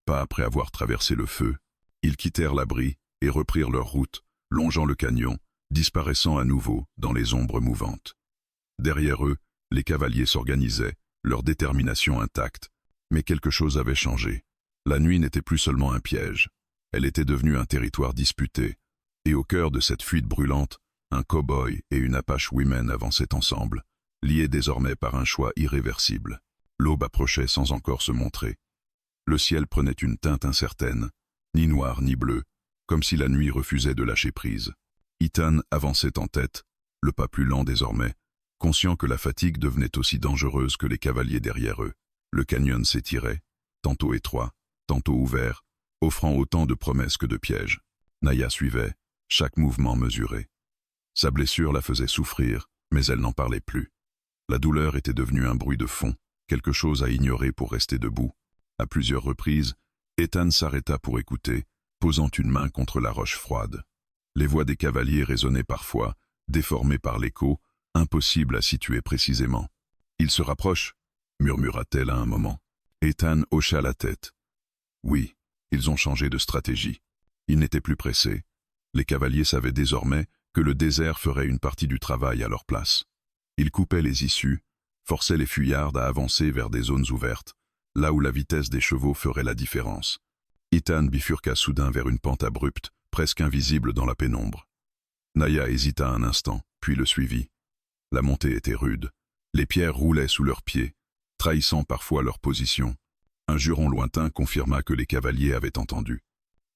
Pas après avoir traversé le feu, ils quittèrent l'abri et reprirent leur route, longeant le canyon, disparaissant à nouveau dans les ombres mouvantes. Derrière eux, les cavaliers s'organisaient, leur détermination intacte. Mais quelque chose avait changé. La nuit n'était plus seulement un piège. Elle était devenue un territoire disputé. Et au cœur de cette fuite brûlante, un cow-boy et une Apache women avançaient ensemble, liés désormais par un choix irréversible. L'aube approchait sans encore se montrer. Le ciel prenait une teinte incertaine, ni noir ni bleu, comme si la nuit refusait de lâcher prise. Ethan avançait en tête, le pas plus lent désormais, conscient que la fatigue devenait aussi dangereuse que les cavaliers derrière eux. Le canyon s'étirait, tantôt étroit, tantôt ouvert, offrant autant de promesses que de pièges. Naya suivait, chaque mouvement mesuré. Sa blessure la faisait souffrir, mais elle n'en parlait plus. La douleur était devenue un bruit de fond, quelque chose à ignorer pour rester debout. À plusieurs reprises, Ethan s'arrêta pour écouter, posant une main contre la roche froide. Les voix des cavaliers résonnaient parfois, déformées par l'écho, impossibles à situer précisément. « Ils se rapprochent » murmura-t-elle à un moment. Ethan hocha la tête. Oui, ils ont changé de stratégie. Ils n'étaient plus pressés. Les cavaliers savaient désormais que le désert ferait une partie du travail à leur place. Ils coupaient les issues, forçaient les fuyards à avancer vers des zones ouvertes, là où la vitesse des chevaux ferait la différence. Ethan bifurqua soudain vers une pente abrupte, presque invisible dans la pénombre. Naya hésita un instant, puis le suivit. La montée était rude. Les pierres roulaient sous leurs pieds, trahissant parfois leur position. Un juron lointain confirma que les cavaliers avaient entendu.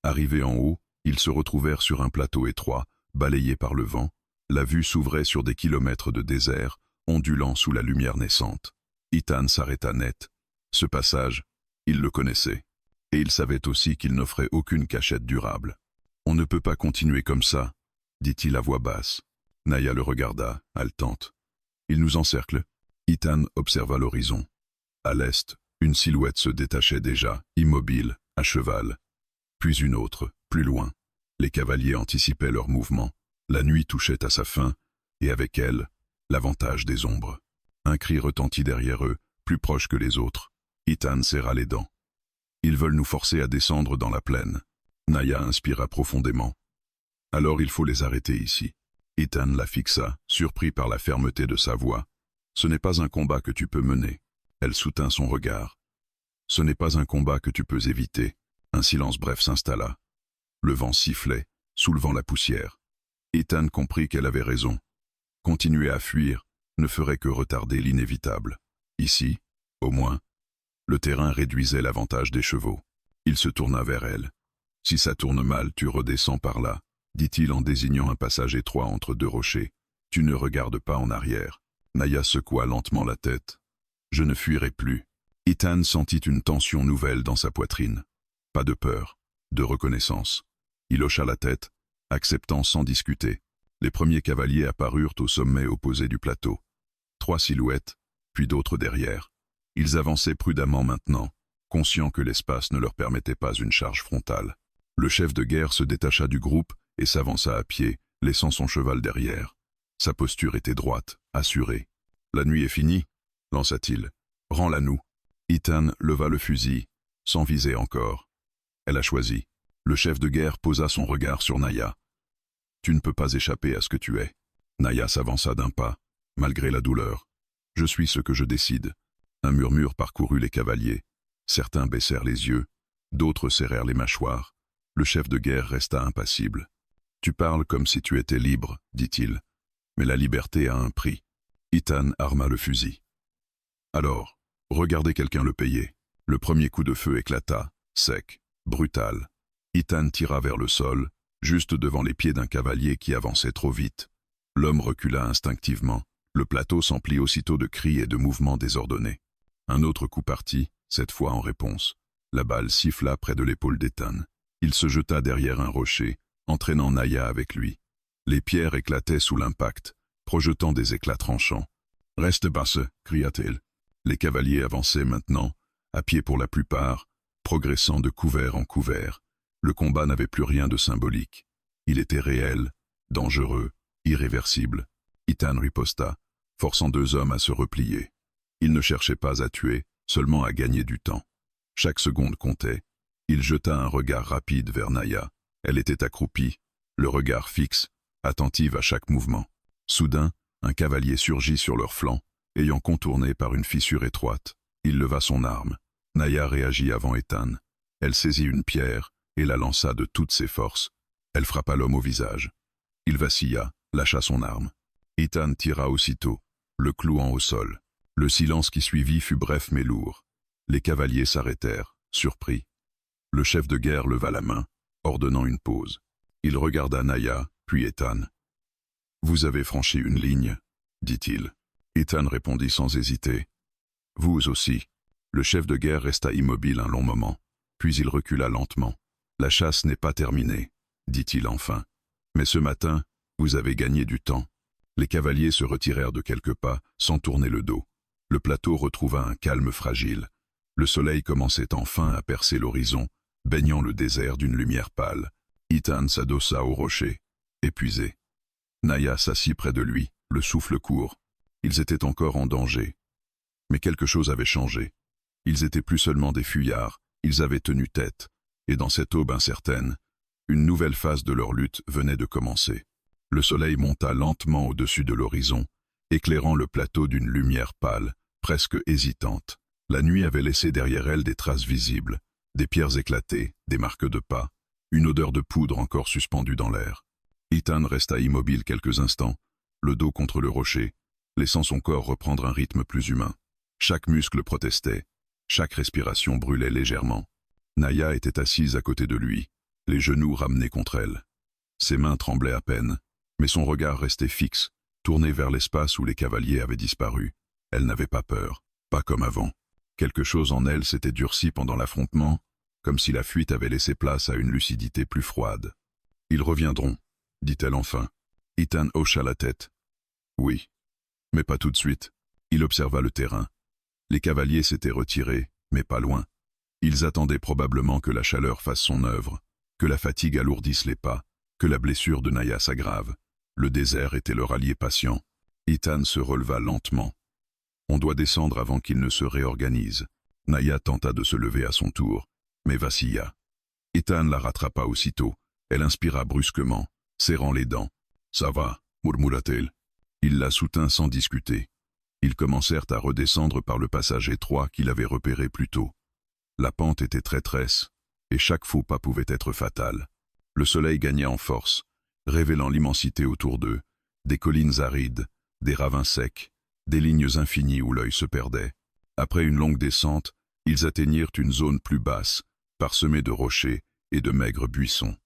Arrivés en haut, ils se retrouvèrent sur un plateau étroit, balayé par le vent. La vue s'ouvrait sur des kilomètres de désert, ondulant sous la lumière naissante. Ethan s'arrêta net. Ce passage, il le connaissait. Et il savait aussi qu'il n'offrait aucune cachette durable. « On ne peut pas continuer comme ça », dit-il à voix basse. Naya le regarda, haletante. « Ils nous encerclent ?» Ethan observa l'horizon. À l'est, une silhouette se détachait déjà, immobile, à cheval. Puis une autre, plus loin. Les cavaliers anticipaient leur mouvement. La nuit touchait à sa fin, et avec elle, l'avantage des ombres. Un cri retentit derrière eux, plus proche que les autres. Ethan serra les dents. Ils veulent nous forcer à descendre dans la plaine. Naya inspira profondément. Alors il faut les arrêter ici. Ethan la fixa, surpris par la fermeté de sa voix. Ce n'est pas un combat que tu peux mener. Elle soutint son regard. Ce n'est pas un combat que tu peux éviter. Un silence bref s'installa. Le vent sifflait, soulevant la poussière. Ethan comprit qu'elle avait raison. Continuer à fuir ne ferait que retarder l'inévitable. Ici, au moins, le terrain réduisait l'avantage des chevaux. Il se tourna vers elle. « Si ça tourne mal, tu redescends par là, » dit-il en désignant un passage étroit entre deux rochers. « Tu ne regardes pas en arrière. » Naya secoua lentement la tête. « Je ne fuirai plus. » Ethan sentit une tension nouvelle dans sa poitrine. Pas de peur, de reconnaissance. Il hocha la tête, acceptant sans discuter. Les premiers cavaliers apparurent au sommet opposé du plateau. 3 silhouettes, puis d'autres derrière. Ils avançaient prudemment maintenant, conscients que l'espace ne leur permettait pas une charge frontale. Le chef de guerre se détacha du groupe et s'avança à pied, laissant son cheval derrière. Sa posture était droite, assurée. « La nuit est finie » lança-t-il. « Rends-la-nous. » Ethan leva le fusil, sans viser encore. Elle a choisi. Le chef de guerre posa son regard sur Naya. « Tu ne peux pas échapper à ce que tu es. » Naya s'avança d'un pas, malgré la douleur. « Je suis ce que je décide. » Un murmure parcourut les cavaliers. Certains baissèrent les yeux, d'autres serrèrent les mâchoires. Le chef de guerre resta impassible. « Tu parles comme si tu étais libre, » dit-il. « Mais la liberté a un prix. » Ethan arma le fusil. « Alors, regardez quelqu'un le payer. » Le premier coup de feu éclata, sec, brutal. Ethan tira vers le sol, juste devant les pieds d'un cavalier qui avançait trop vite. L'homme recula instinctivement. Le plateau s'emplit aussitôt de cris et de mouvements désordonnés. Un autre coup partit, cette fois en réponse. La balle siffla près de l'épaule d'Ethan. Il se jeta derrière un rocher, entraînant Naya avec lui. Les pierres éclataient sous l'impact, projetant des éclats tranchants. « Reste basse » cria-t-il. Les cavaliers avançaient maintenant, à pied pour la plupart, progressant de couvert en couvert. Le combat n'avait plus rien de symbolique. Il était réel, dangereux, irréversible. Ethan riposta, forçant 2 hommes à se replier. Il ne cherchait pas à tuer, seulement à gagner du temps. Chaque seconde comptait. Il jeta un regard rapide vers Naya. Elle était accroupie, le regard fixe, attentive à chaque mouvement. Soudain, un cavalier surgit sur leur flanc, ayant contourné par une fissure étroite. Il leva son arme. Naya réagit avant Ethan. Elle saisit une pierre et la lança de toutes ses forces. Elle frappa l'homme au visage. Il vacilla, lâcha son arme. Ethan tira aussitôt, le clouant au sol. Le silence qui suivit fut bref mais lourd. Les cavaliers s'arrêtèrent, surpris. Le chef de guerre leva la main, ordonnant une pause. Il regarda Naya, puis Ethan. « Vous avez franchi une ligne, » dit-il. Ethan répondit sans hésiter. « Vous aussi. » Le chef de guerre resta immobile un long moment, puis il recula lentement. « La chasse n'est pas terminée, » dit-il enfin. « Mais ce matin, vous avez gagné du temps. » Les cavaliers se retirèrent de quelques pas, sans tourner le dos. Le plateau retrouva un calme fragile. Le soleil commençait enfin à percer l'horizon, baignant le désert d'une lumière pâle. Ethan s'adossa au rocher, épuisé. Naya s'assit près de lui, le souffle court. Ils étaient encore en danger. Mais quelque chose avait changé. Ils étaient plus seulement des fuyards, ils avaient tenu tête. Et dans cette aube incertaine, une nouvelle phase de leur lutte venait de commencer. Le soleil monta lentement au-dessus de l'horizon, éclairant le plateau d'une lumière pâle, presque hésitante. La nuit avait laissé derrière elle des traces visibles, des pierres éclatées, des marques de pas, une odeur de poudre encore suspendue dans l'air. Ethan resta immobile quelques instants, le dos contre le rocher, laissant son corps reprendre un rythme plus humain. Chaque muscle protestait, chaque respiration brûlait légèrement. Naya était assise à côté de lui. les genoux ramenés contre elle. Ses mains tremblaient à peine, mais son regard restait fixe, tourné vers l'espace où les cavaliers avaient disparu. Elle n'avait pas peur, pas comme avant. Quelque chose en elle s'était durci pendant l'affrontement, comme si la fuite avait laissé place à une lucidité plus froide. « Ils reviendront », dit-elle enfin. Ethan hocha la tête. « Oui, mais pas tout de suite. » Il observa le terrain. Les cavaliers s'étaient retirés, mais pas loin. Ils attendaient probablement que la chaleur fasse son œuvre, que la fatigue alourdisse les pas, que la blessure de Naya s'aggrave. Le désert était leur allié patient. Ethan se releva lentement. On doit descendre avant qu'il ne se réorganise. Naya tenta de se lever à son tour, mais vacilla. Ethan la rattrapa aussitôt. Elle inspira brusquement, serrant les dents. « Ça va » murmura-t-elle. Il la soutint sans discuter. Ils commencèrent à redescendre par le passage étroit qu'il avait repéré plus tôt. La pente était traîtresse, et chaque faux pas pouvait être fatal. Le soleil gagnait en force, révélant l'immensité autour d'eux, des collines arides, des ravins secs, des lignes infinies où l'œil se perdait. Après une longue descente, ils atteignirent une zone plus basse, parsemée de rochers et de maigres buissons.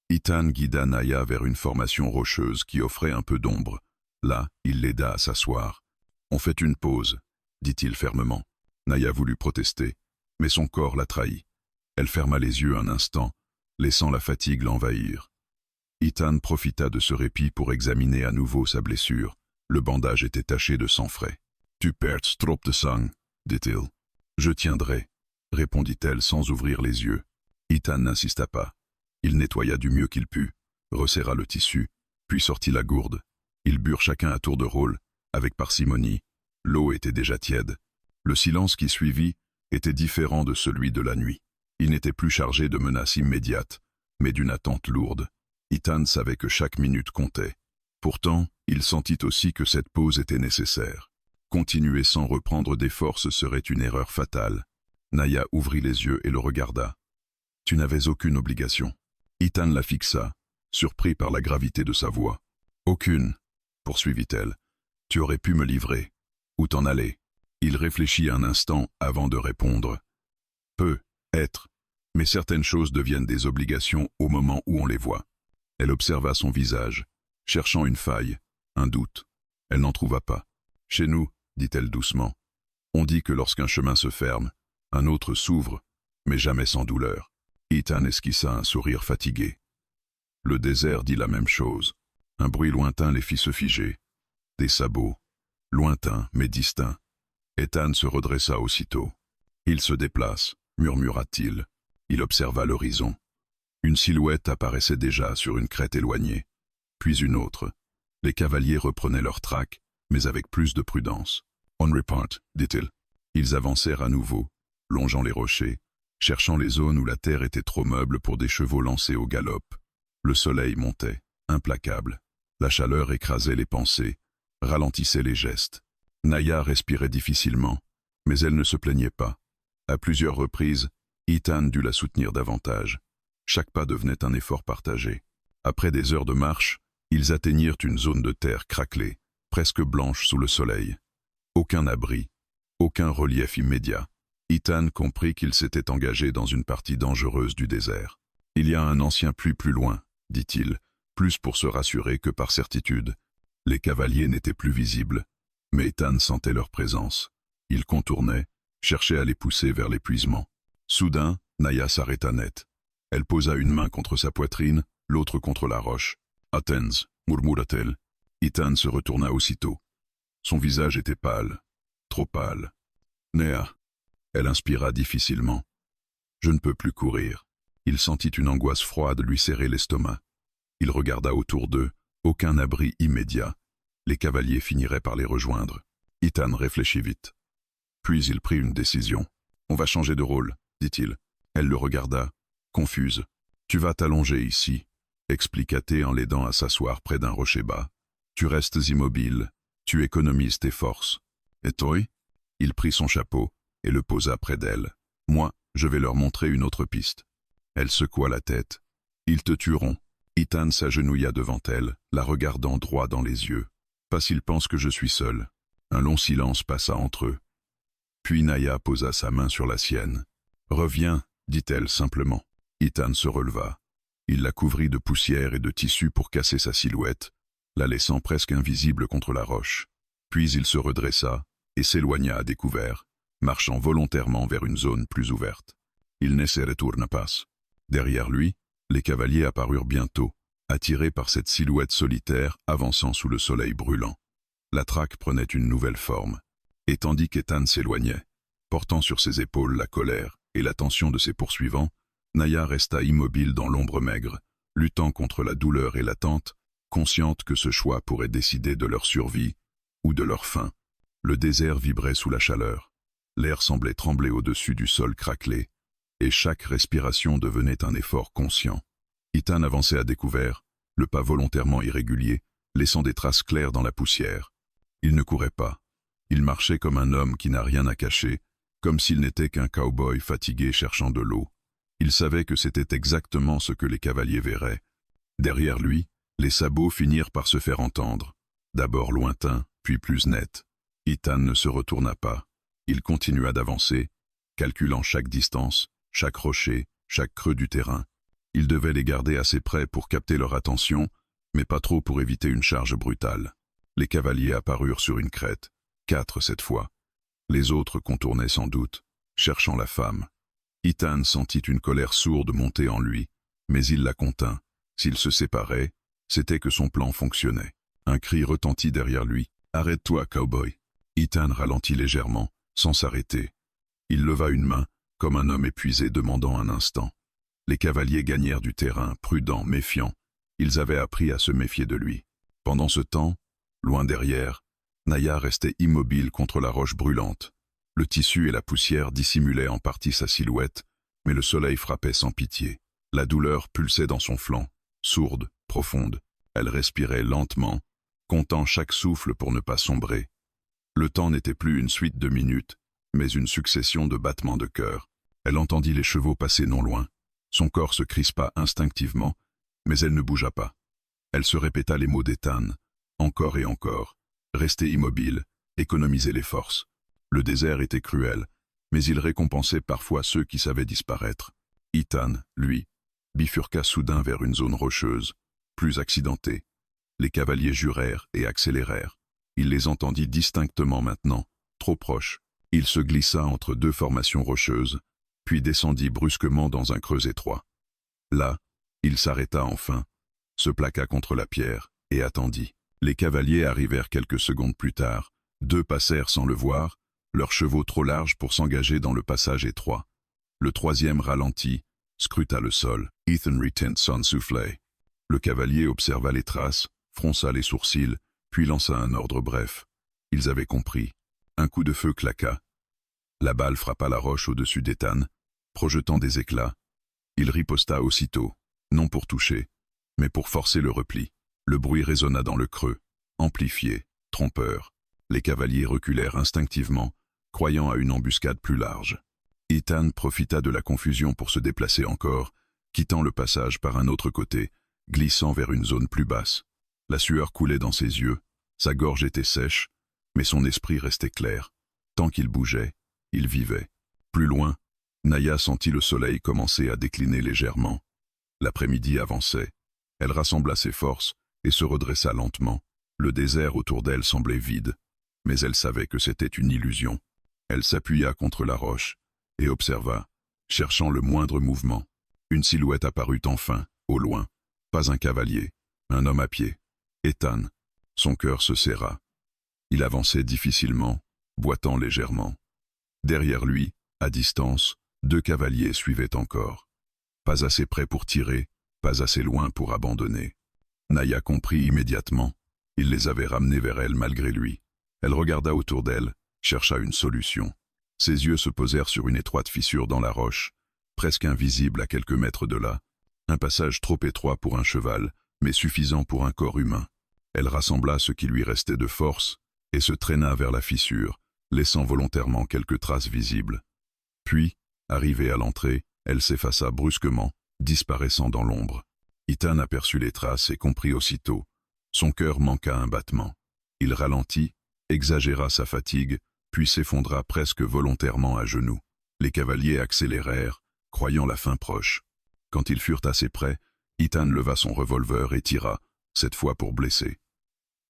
Ethan guida Naya vers une formation rocheuse qui offrait un peu d'ombre. Là, il l'aida à s'asseoir. « On fait une pause », dit-il fermement. Naya voulut protester, mais son corps la trahit. Elle ferma les yeux un instant, laissant la fatigue l'envahir. Ethan profita de ce répit pour examiner à nouveau sa blessure. Le bandage était taché de sang frais. « Tu perds trop de sang », dit-il. « Je tiendrai », répondit-elle sans ouvrir les yeux. Ethan n'insista pas. Il nettoya du mieux qu'il put, resserra le tissu, puis sortit la gourde. Ils burent chacun à tour de rôle, avec parcimonie. L'eau était déjà tiède. Le silence qui suivit était différent de celui de la nuit. Il n'était plus chargé de menaces immédiates, mais d'une attente lourde. Ethan savait que chaque minute comptait. Pourtant, il sentit aussi que cette pause était nécessaire. Continuer sans reprendre des forces serait une erreur fatale. Naya ouvrit les yeux et le regarda. « Tu n'avais aucune obligation. » Ethan la fixa, surpris par la gravité de sa voix. « Aucune, » poursuivit-elle. « Tu aurais pu me livrer. Où t'en aller ?» Il réfléchit un instant avant de répondre. « Peut être, mais certaines choses deviennent des obligations au moment où on les voit. » Elle observa son visage, cherchant une faille, un doute. Elle n'en trouva pas. « Chez nous, » dit-elle doucement, « on dit que lorsqu'un chemin se ferme, un autre s'ouvre, mais jamais sans douleur. » Ethan esquissa un sourire fatigué. Le désert dit la même chose. Un bruit lointain les fit se figer. Des sabots, lointains mais distincts. Ethan se redressa aussitôt. « Il se déplace », murmura-t-il. Il observa l'horizon. Une silhouette apparaissait déjà sur une crête éloignée, puis une autre. Les cavaliers reprenaient leur traque, mais avec plus de prudence. « On repart », dit-il. Ils avancèrent à nouveau, longeant les rochers, cherchant les zones où la terre était trop meuble pour des chevaux lancés au galop. Le soleil montait, implacable. La chaleur écrasait les pensées, ralentissait les gestes. Naya respirait difficilement, mais elle ne se plaignait pas. À plusieurs reprises, Ethan dut la soutenir davantage. Chaque pas devenait un effort partagé. Après des heures de marche, ils atteignirent une zone de terre craquelée, presque blanche sous le soleil. Aucun abri, aucun relief immédiat. Ethan comprit qu'il s'était engagé dans une partie dangereuse du désert. « Il y a un ancien puits plus loin », dit-il, plus pour se rassurer que par certitude. Les cavaliers n'étaient plus visibles, mais Ethan sentait leur présence. Il contournait, cherchait à les pousser vers l'épuisement. Soudain, Naya s'arrêta net. Elle posa une main contre sa poitrine, l'autre contre la roche. « Athens » murmura-t-elle. Ethan se retourna aussitôt. Son visage était pâle, trop pâle. « Néa » Elle inspira difficilement. « Je ne peux plus courir. » Il sentit une angoisse froide lui serrer l'estomac. Il regarda autour d'eux, aucun abri immédiat. Les cavaliers finiraient par les rejoindre. Ethan réfléchit vite. Puis il prit une décision. « On va changer de rôle », dit-il. Elle le regarda, confuse. « Tu vas t'allonger ici », expliqua-t-il en l'aidant à s'asseoir près d'un rocher bas. « Tu restes immobile, tu économises tes forces. » « Et toi ?» Il prit son chapeau et le posa près d'elle. « Moi, je vais leur montrer une autre piste. » Elle secoua la tête. « Ils te tueront. » Ethan s'agenouilla devant elle, la regardant droit dans les yeux. « Pas s'ils pensent que je suis seul. » Un long silence passa entre eux. Puis Naya posa sa main sur la sienne. « Reviens, dit-elle simplement. Ethan se releva. Il la couvrit de poussière et de tissu pour casser sa silhouette, la laissant presque invisible contre la roche. Puis il se redressa et s'éloigna à découvert, marchant volontairement vers une zone plus ouverte. Il ne se retourna pas. Derrière lui, les cavaliers apparurent bientôt, attirés par cette silhouette solitaire avançant sous le soleil brûlant. La traque prenait une nouvelle forme, et tandis qu'Ethan s'éloignait, portant sur ses épaules la colère et l'attention de ses poursuivants, Naya resta immobile dans l'ombre maigre, luttant contre la douleur et l'attente, consciente que ce choix pourrait décider de leur survie ou de leur fin. Le désert vibrait sous la chaleur, l'air semblait trembler au-dessus du sol craquelé, et chaque respiration devenait un effort conscient. Ethan avançait à découvert, le pas volontairement irrégulier, laissant des traces claires dans la poussière. Il ne courait pas. Il marchait comme un homme qui n'a rien à cacher, comme s'il n'était qu'un cow-boy fatigué cherchant de l'eau. Il savait que c'était exactement ce que les cavaliers verraient. Derrière lui, les sabots finirent par se faire entendre, d'abord lointains, puis plus nets. Ethan ne se retourna pas. Il continua d'avancer, calculant chaque distance, chaque rocher, chaque creux du terrain. Il devait les garder assez près pour capter leur attention, mais pas trop pour éviter une charge brutale. Les cavaliers apparurent sur une crête, 4 cette fois. Les autres contournaient sans doute, cherchant la femme. Ethan sentit une colère sourde monter en lui, mais il la contint. S'ils se séparaient, c'était que son plan fonctionnait. Un cri retentit derrière lui. « Arrête-toi, cowboy !» Ethan ralentit légèrement, sans s'arrêter. Il leva une main, comme un homme épuisé demandant un instant. Les cavaliers gagnèrent du terrain, prudents, méfiants. Ils avaient appris à se méfier de lui. Pendant ce temps, loin derrière, Naya restait immobile contre la roche brûlante. Le tissu et la poussière dissimulaient en partie sa silhouette, mais le soleil frappait sans pitié. La douleur pulsait dans son flanc, sourde, profonde. Elle respirait lentement, comptant chaque souffle pour ne pas sombrer. Le temps n'était plus une suite de minutes, mais une succession de battements de cœur. Elle entendit les chevaux passer non loin. Son corps se crispa instinctivement, mais elle ne bougea pas. Elle se répéta les mots d'Ethan, encore et encore. Rester immobile, économiser les forces. Le désert était cruel, mais il récompensait parfois ceux qui savaient disparaître. Ethan, lui, bifurqua soudain vers une zone rocheuse, plus accidentée. Les cavaliers jurèrent et accélérèrent. Il les entendit distinctement maintenant, trop proches. Il se glissa entre 2 formations rocheuses, puis descendit brusquement dans un creux étroit. Là, il s'arrêta enfin, se plaqua contre la pierre et attendit. Les cavaliers arrivèrent quelques secondes plus tard. 2 passèrent sans le voir, leurs chevaux trop larges pour s'engager dans le passage étroit. Le 3e ralentit, scruta le sol. Ethan retint son soufflet. Le cavalier observa les traces, fronça les sourcils, puis lança un ordre bref. Ils avaient compris. Un coup de feu claqua. La balle frappa la roche au-dessus d'Ethan, projetant des éclats. Il riposta aussitôt, non pour toucher, mais pour forcer le repli. Le bruit résonna dans le creux, amplifié, trompeur. Les cavaliers reculèrent instinctivement, croyant à une embuscade plus large. Ethan profita de la confusion pour se déplacer encore, quittant le passage par un autre côté, glissant vers une zone plus basse. La sueur coulait dans ses yeux, sa gorge était sèche, mais son esprit restait clair. Tant qu'il bougeait, il vivait. Plus loin, Naya sentit le soleil commencer à décliner légèrement. L'après-midi avançait. Elle rassembla ses forces et se redressa lentement. Le désert autour d'elle semblait vide, mais elle savait que c'était une illusion. Elle s'appuya contre la roche et observa, cherchant le moindre mouvement. Une silhouette apparut enfin, au loin. Pas un cavalier, un homme à pied. Ethan. Son cœur se serra. Il avançait difficilement, boitant légèrement. Derrière lui, à distance, 2 cavaliers suivaient encore. Pas assez près pour tirer, pas assez loin pour abandonner. Naya comprit immédiatement. Il les avait ramenés vers elle malgré lui. Elle regarda autour d'elle, chercha une solution. Ses yeux se posèrent sur une étroite fissure dans la roche, presque invisible à quelques mètres de là. Un passage trop étroit pour un cheval, mais suffisant pour un corps humain. Elle rassembla ce qui lui restait de force et se traîna vers la fissure, laissant volontairement quelques traces visibles. Puis, arrivée à l'entrée, elle s'effaça brusquement, disparaissant dans l'ombre. Ethan aperçut les traces et comprit aussitôt. Son cœur manqua un battement. Il ralentit, exagéra sa fatigue, puis s'effondra presque volontairement à genoux. Les cavaliers accélérèrent, croyant la fin proche. Quand ils furent assez près, Ethan leva son revolver et tira, cette fois pour blesser.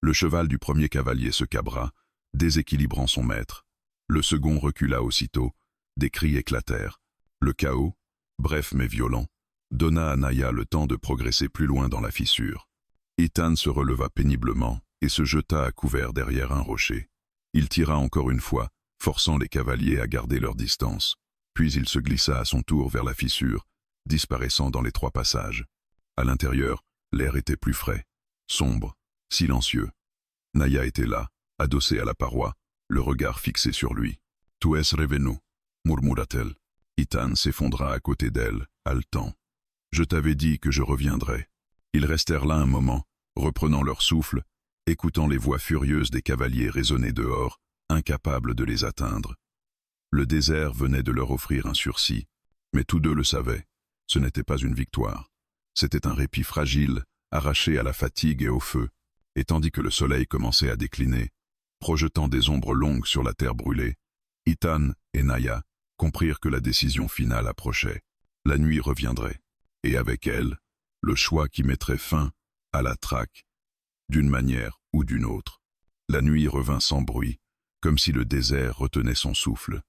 Le cheval du premier cavalier se cabra, déséquilibrant son maître. Le second recula aussitôt, des cris éclatèrent. Le chaos, bref mais violent, donna à Naya le temps de progresser plus loin dans la fissure. Ethan se releva péniblement et se jeta à couvert derrière un rocher. Il tira encore une fois, forçant les cavaliers à garder leur distance. Puis il se glissa à son tour vers la fissure, disparaissant dans les 3 passages. À l'intérieur, l'air était plus frais, sombre, silencieux. Naya était là, adossée à la paroi, le regard fixé sur lui. « Tu es revenu » murmura-t-elle. Ethan s'effondra à côté d'elle, haletant. « Je t'avais dit que je reviendrais. » Ils restèrent là un moment, reprenant leur souffle, écoutant les voix furieuses des cavaliers résonner dehors, incapables de les atteindre. Le désert venait de leur offrir un sursis, mais tous deux le savaient. Ce n'était pas une victoire. C'était un répit fragile, arraché à la fatigue et au feu, et tandis que le soleil commençait à décliner, projetant des ombres longues sur la terre brûlée, Ethan et Naya comprirent que la décision finale approchait. La nuit reviendrait, et avec elle, le choix qui mettrait fin à la traque, d'une manière ou d'une autre. La nuit revint sans bruit, comme si le désert retenait son souffle.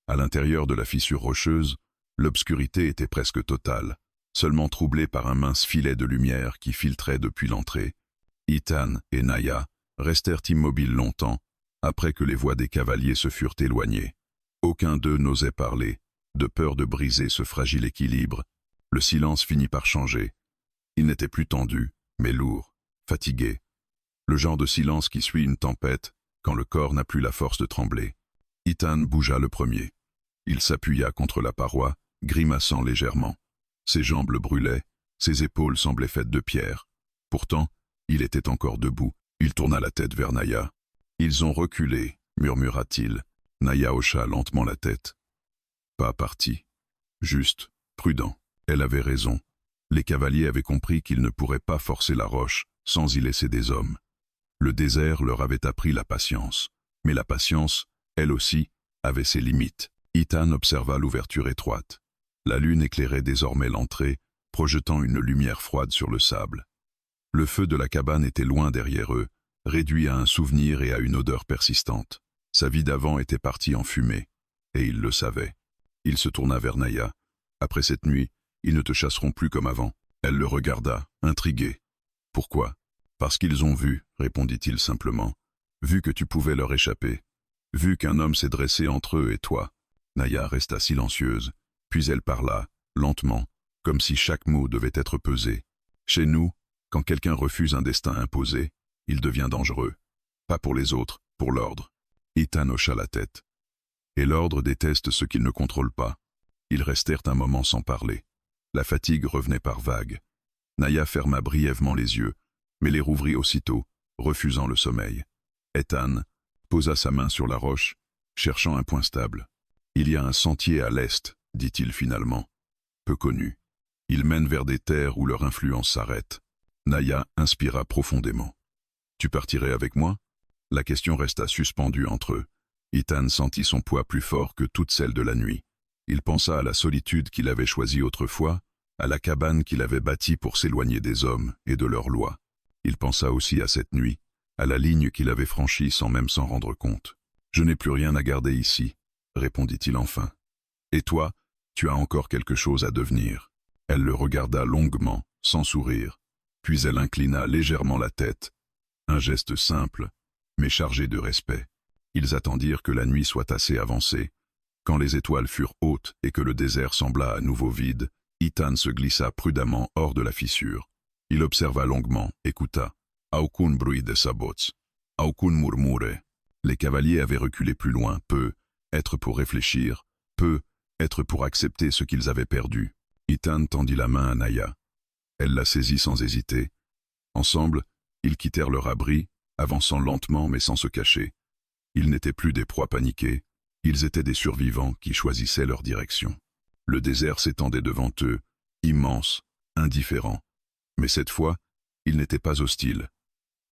À l'intérieur de la fissure rocheuse, l'obscurité était presque totale, seulement troublée par un mince filet de lumière qui filtrait depuis l'entrée. Ethan et Naya restèrent immobiles longtemps, après que les voix des cavaliers se furent éloignées. Aucun d'eux n'osait parler, de peur de briser ce fragile équilibre. Le silence finit par changer. Il n'était plus tendu, mais lourd, fatigué. Le genre de silence qui suit une tempête, quand le corps n'a plus la force de trembler. Ethan bougea le premier. Il s'appuya contre la paroi, grimaçant légèrement. Ses jambes le brûlaient, ses épaules semblaient faites de pierre. Pourtant, il était encore debout. Il tourna la tête vers Naya. « Ils ont reculé » murmura-t-il. Naya hocha lentement la tête. Pas parti. Juste, prudent. Elle avait raison. Les cavaliers avaient compris qu'ils ne pourraient pas forcer la roche sans y laisser des hommes. Le désert leur avait appris la patience. Mais la patience, elle aussi, avait ses limites. Ethan observa l'ouverture étroite. La lune éclairait désormais l'entrée, projetant une lumière froide sur le sable. Le feu de la cabane était loin derrière eux, réduit à un souvenir et à une odeur persistante. Sa vie d'avant était partie en fumée, et il le savait. Il se tourna vers Naya. « Après cette nuit, ils ne te chasseront plus comme avant. » Elle le regarda, intriguée. « Pourquoi ?»« Parce qu'ils ont vu, » répondit-il simplement. « Vu que tu pouvais leur échapper. Vu qu'un homme s'est dressé entre eux et toi. » Naya resta silencieuse, puis elle parla, lentement, comme si chaque mot devait être pesé. « Chez nous, quand quelqu'un refuse un destin imposé, il devient dangereux. Pas pour les autres, pour l'ordre. » Ethan hocha la tête. « Et l'ordre déteste ceux qu'il ne contrôle pas. » Ils restèrent un moment sans parler. La fatigue revenait par vagues. Naya ferma brièvement les yeux, mais les rouvrit aussitôt, refusant le sommeil. Ethan posa sa main sur la roche, cherchant un point stable. « Il y a un sentier à l'est, » dit-il finalement. Peu connu. Il mène vers des terres où leur influence s'arrête. Naya inspira profondément. « Tu partirais avec moi ?» La question resta suspendue entre eux. Ethan sentit son poids plus fort que toute celle de la nuit. Il pensa à la solitude qu'il avait choisie autrefois, à la cabane qu'il avait bâtie pour s'éloigner des hommes et de leurs lois. Il pensa aussi à cette nuit, à la ligne qu'il avait franchie sans même s'en rendre compte. « Je n'ai plus rien à garder ici, » répondit-il enfin. « Et toi, tu as encore quelque chose à devenir. » Elle le regarda longuement, sans sourire, puis elle inclina légèrement la tête. Un geste simple, mais chargé de respect. Ils attendirent que la nuit soit assez avancée. Quand les étoiles furent hautes et que le désert sembla à nouveau vide, Ethan se glissa prudemment hors de la fissure. Il observa longuement, écouta. Aucun bruit de sabots. Aucun murmure. Les cavaliers avaient reculé plus loin, peu, être pour réfléchir, peu, être pour accepter ce qu'ils avaient perdu. Ethan tendit la main à Naya. Elle la saisit sans hésiter. Ensemble, ils quittèrent leur abri, avançant lentement mais sans se cacher. Ils n'étaient plus des proies paniquées, ils étaient des survivants qui choisissaient leur direction. Le désert s'étendait devant eux, immense, indifférent. Mais cette fois, il n'était pas hostile.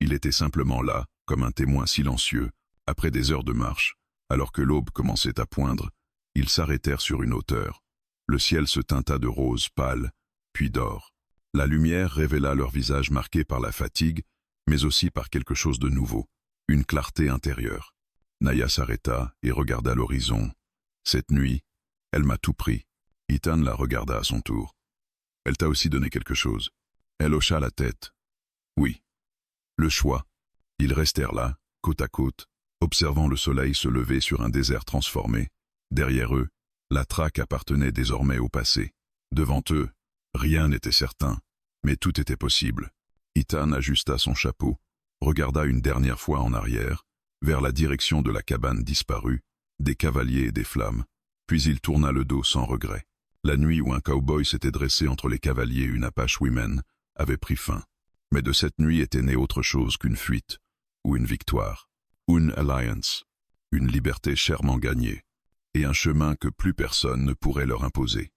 Il était simplement là, comme un témoin silencieux, après des heures de marche, alors que l'aube commençait à poindre, ils s'arrêtèrent sur une hauteur. Le ciel se teinta de rose pâle, puis d'or. La lumière révéla leur visage marqué par la fatigue, mais aussi par quelque chose de nouveau, une clarté intérieure. Naya s'arrêta et regarda l'horizon. Cette nuit, elle m'a tout pris. Ethan la regarda à son tour. Elle t'a aussi donné quelque chose. Elle hocha la tête. Oui. Le choix. Ils restèrent là, côte à côte, observant le soleil se lever sur un désert transformé. Derrière eux, la traque appartenait désormais au passé. Devant eux, rien n'était certain, mais tout était possible. Ethan ajusta son chapeau, regarda une dernière fois en arrière, vers la direction de la cabane disparue, des cavaliers et des flammes, puis il tourna le dos sans regret. La nuit où un cow-boy s'était dressé entre les cavaliers et une Apache Women avait pris fin. Mais de cette nuit était née autre chose qu'une fuite, ou une victoire, une alliance, une liberté chèrement gagnée, et un chemin que plus personne ne pourrait leur imposer.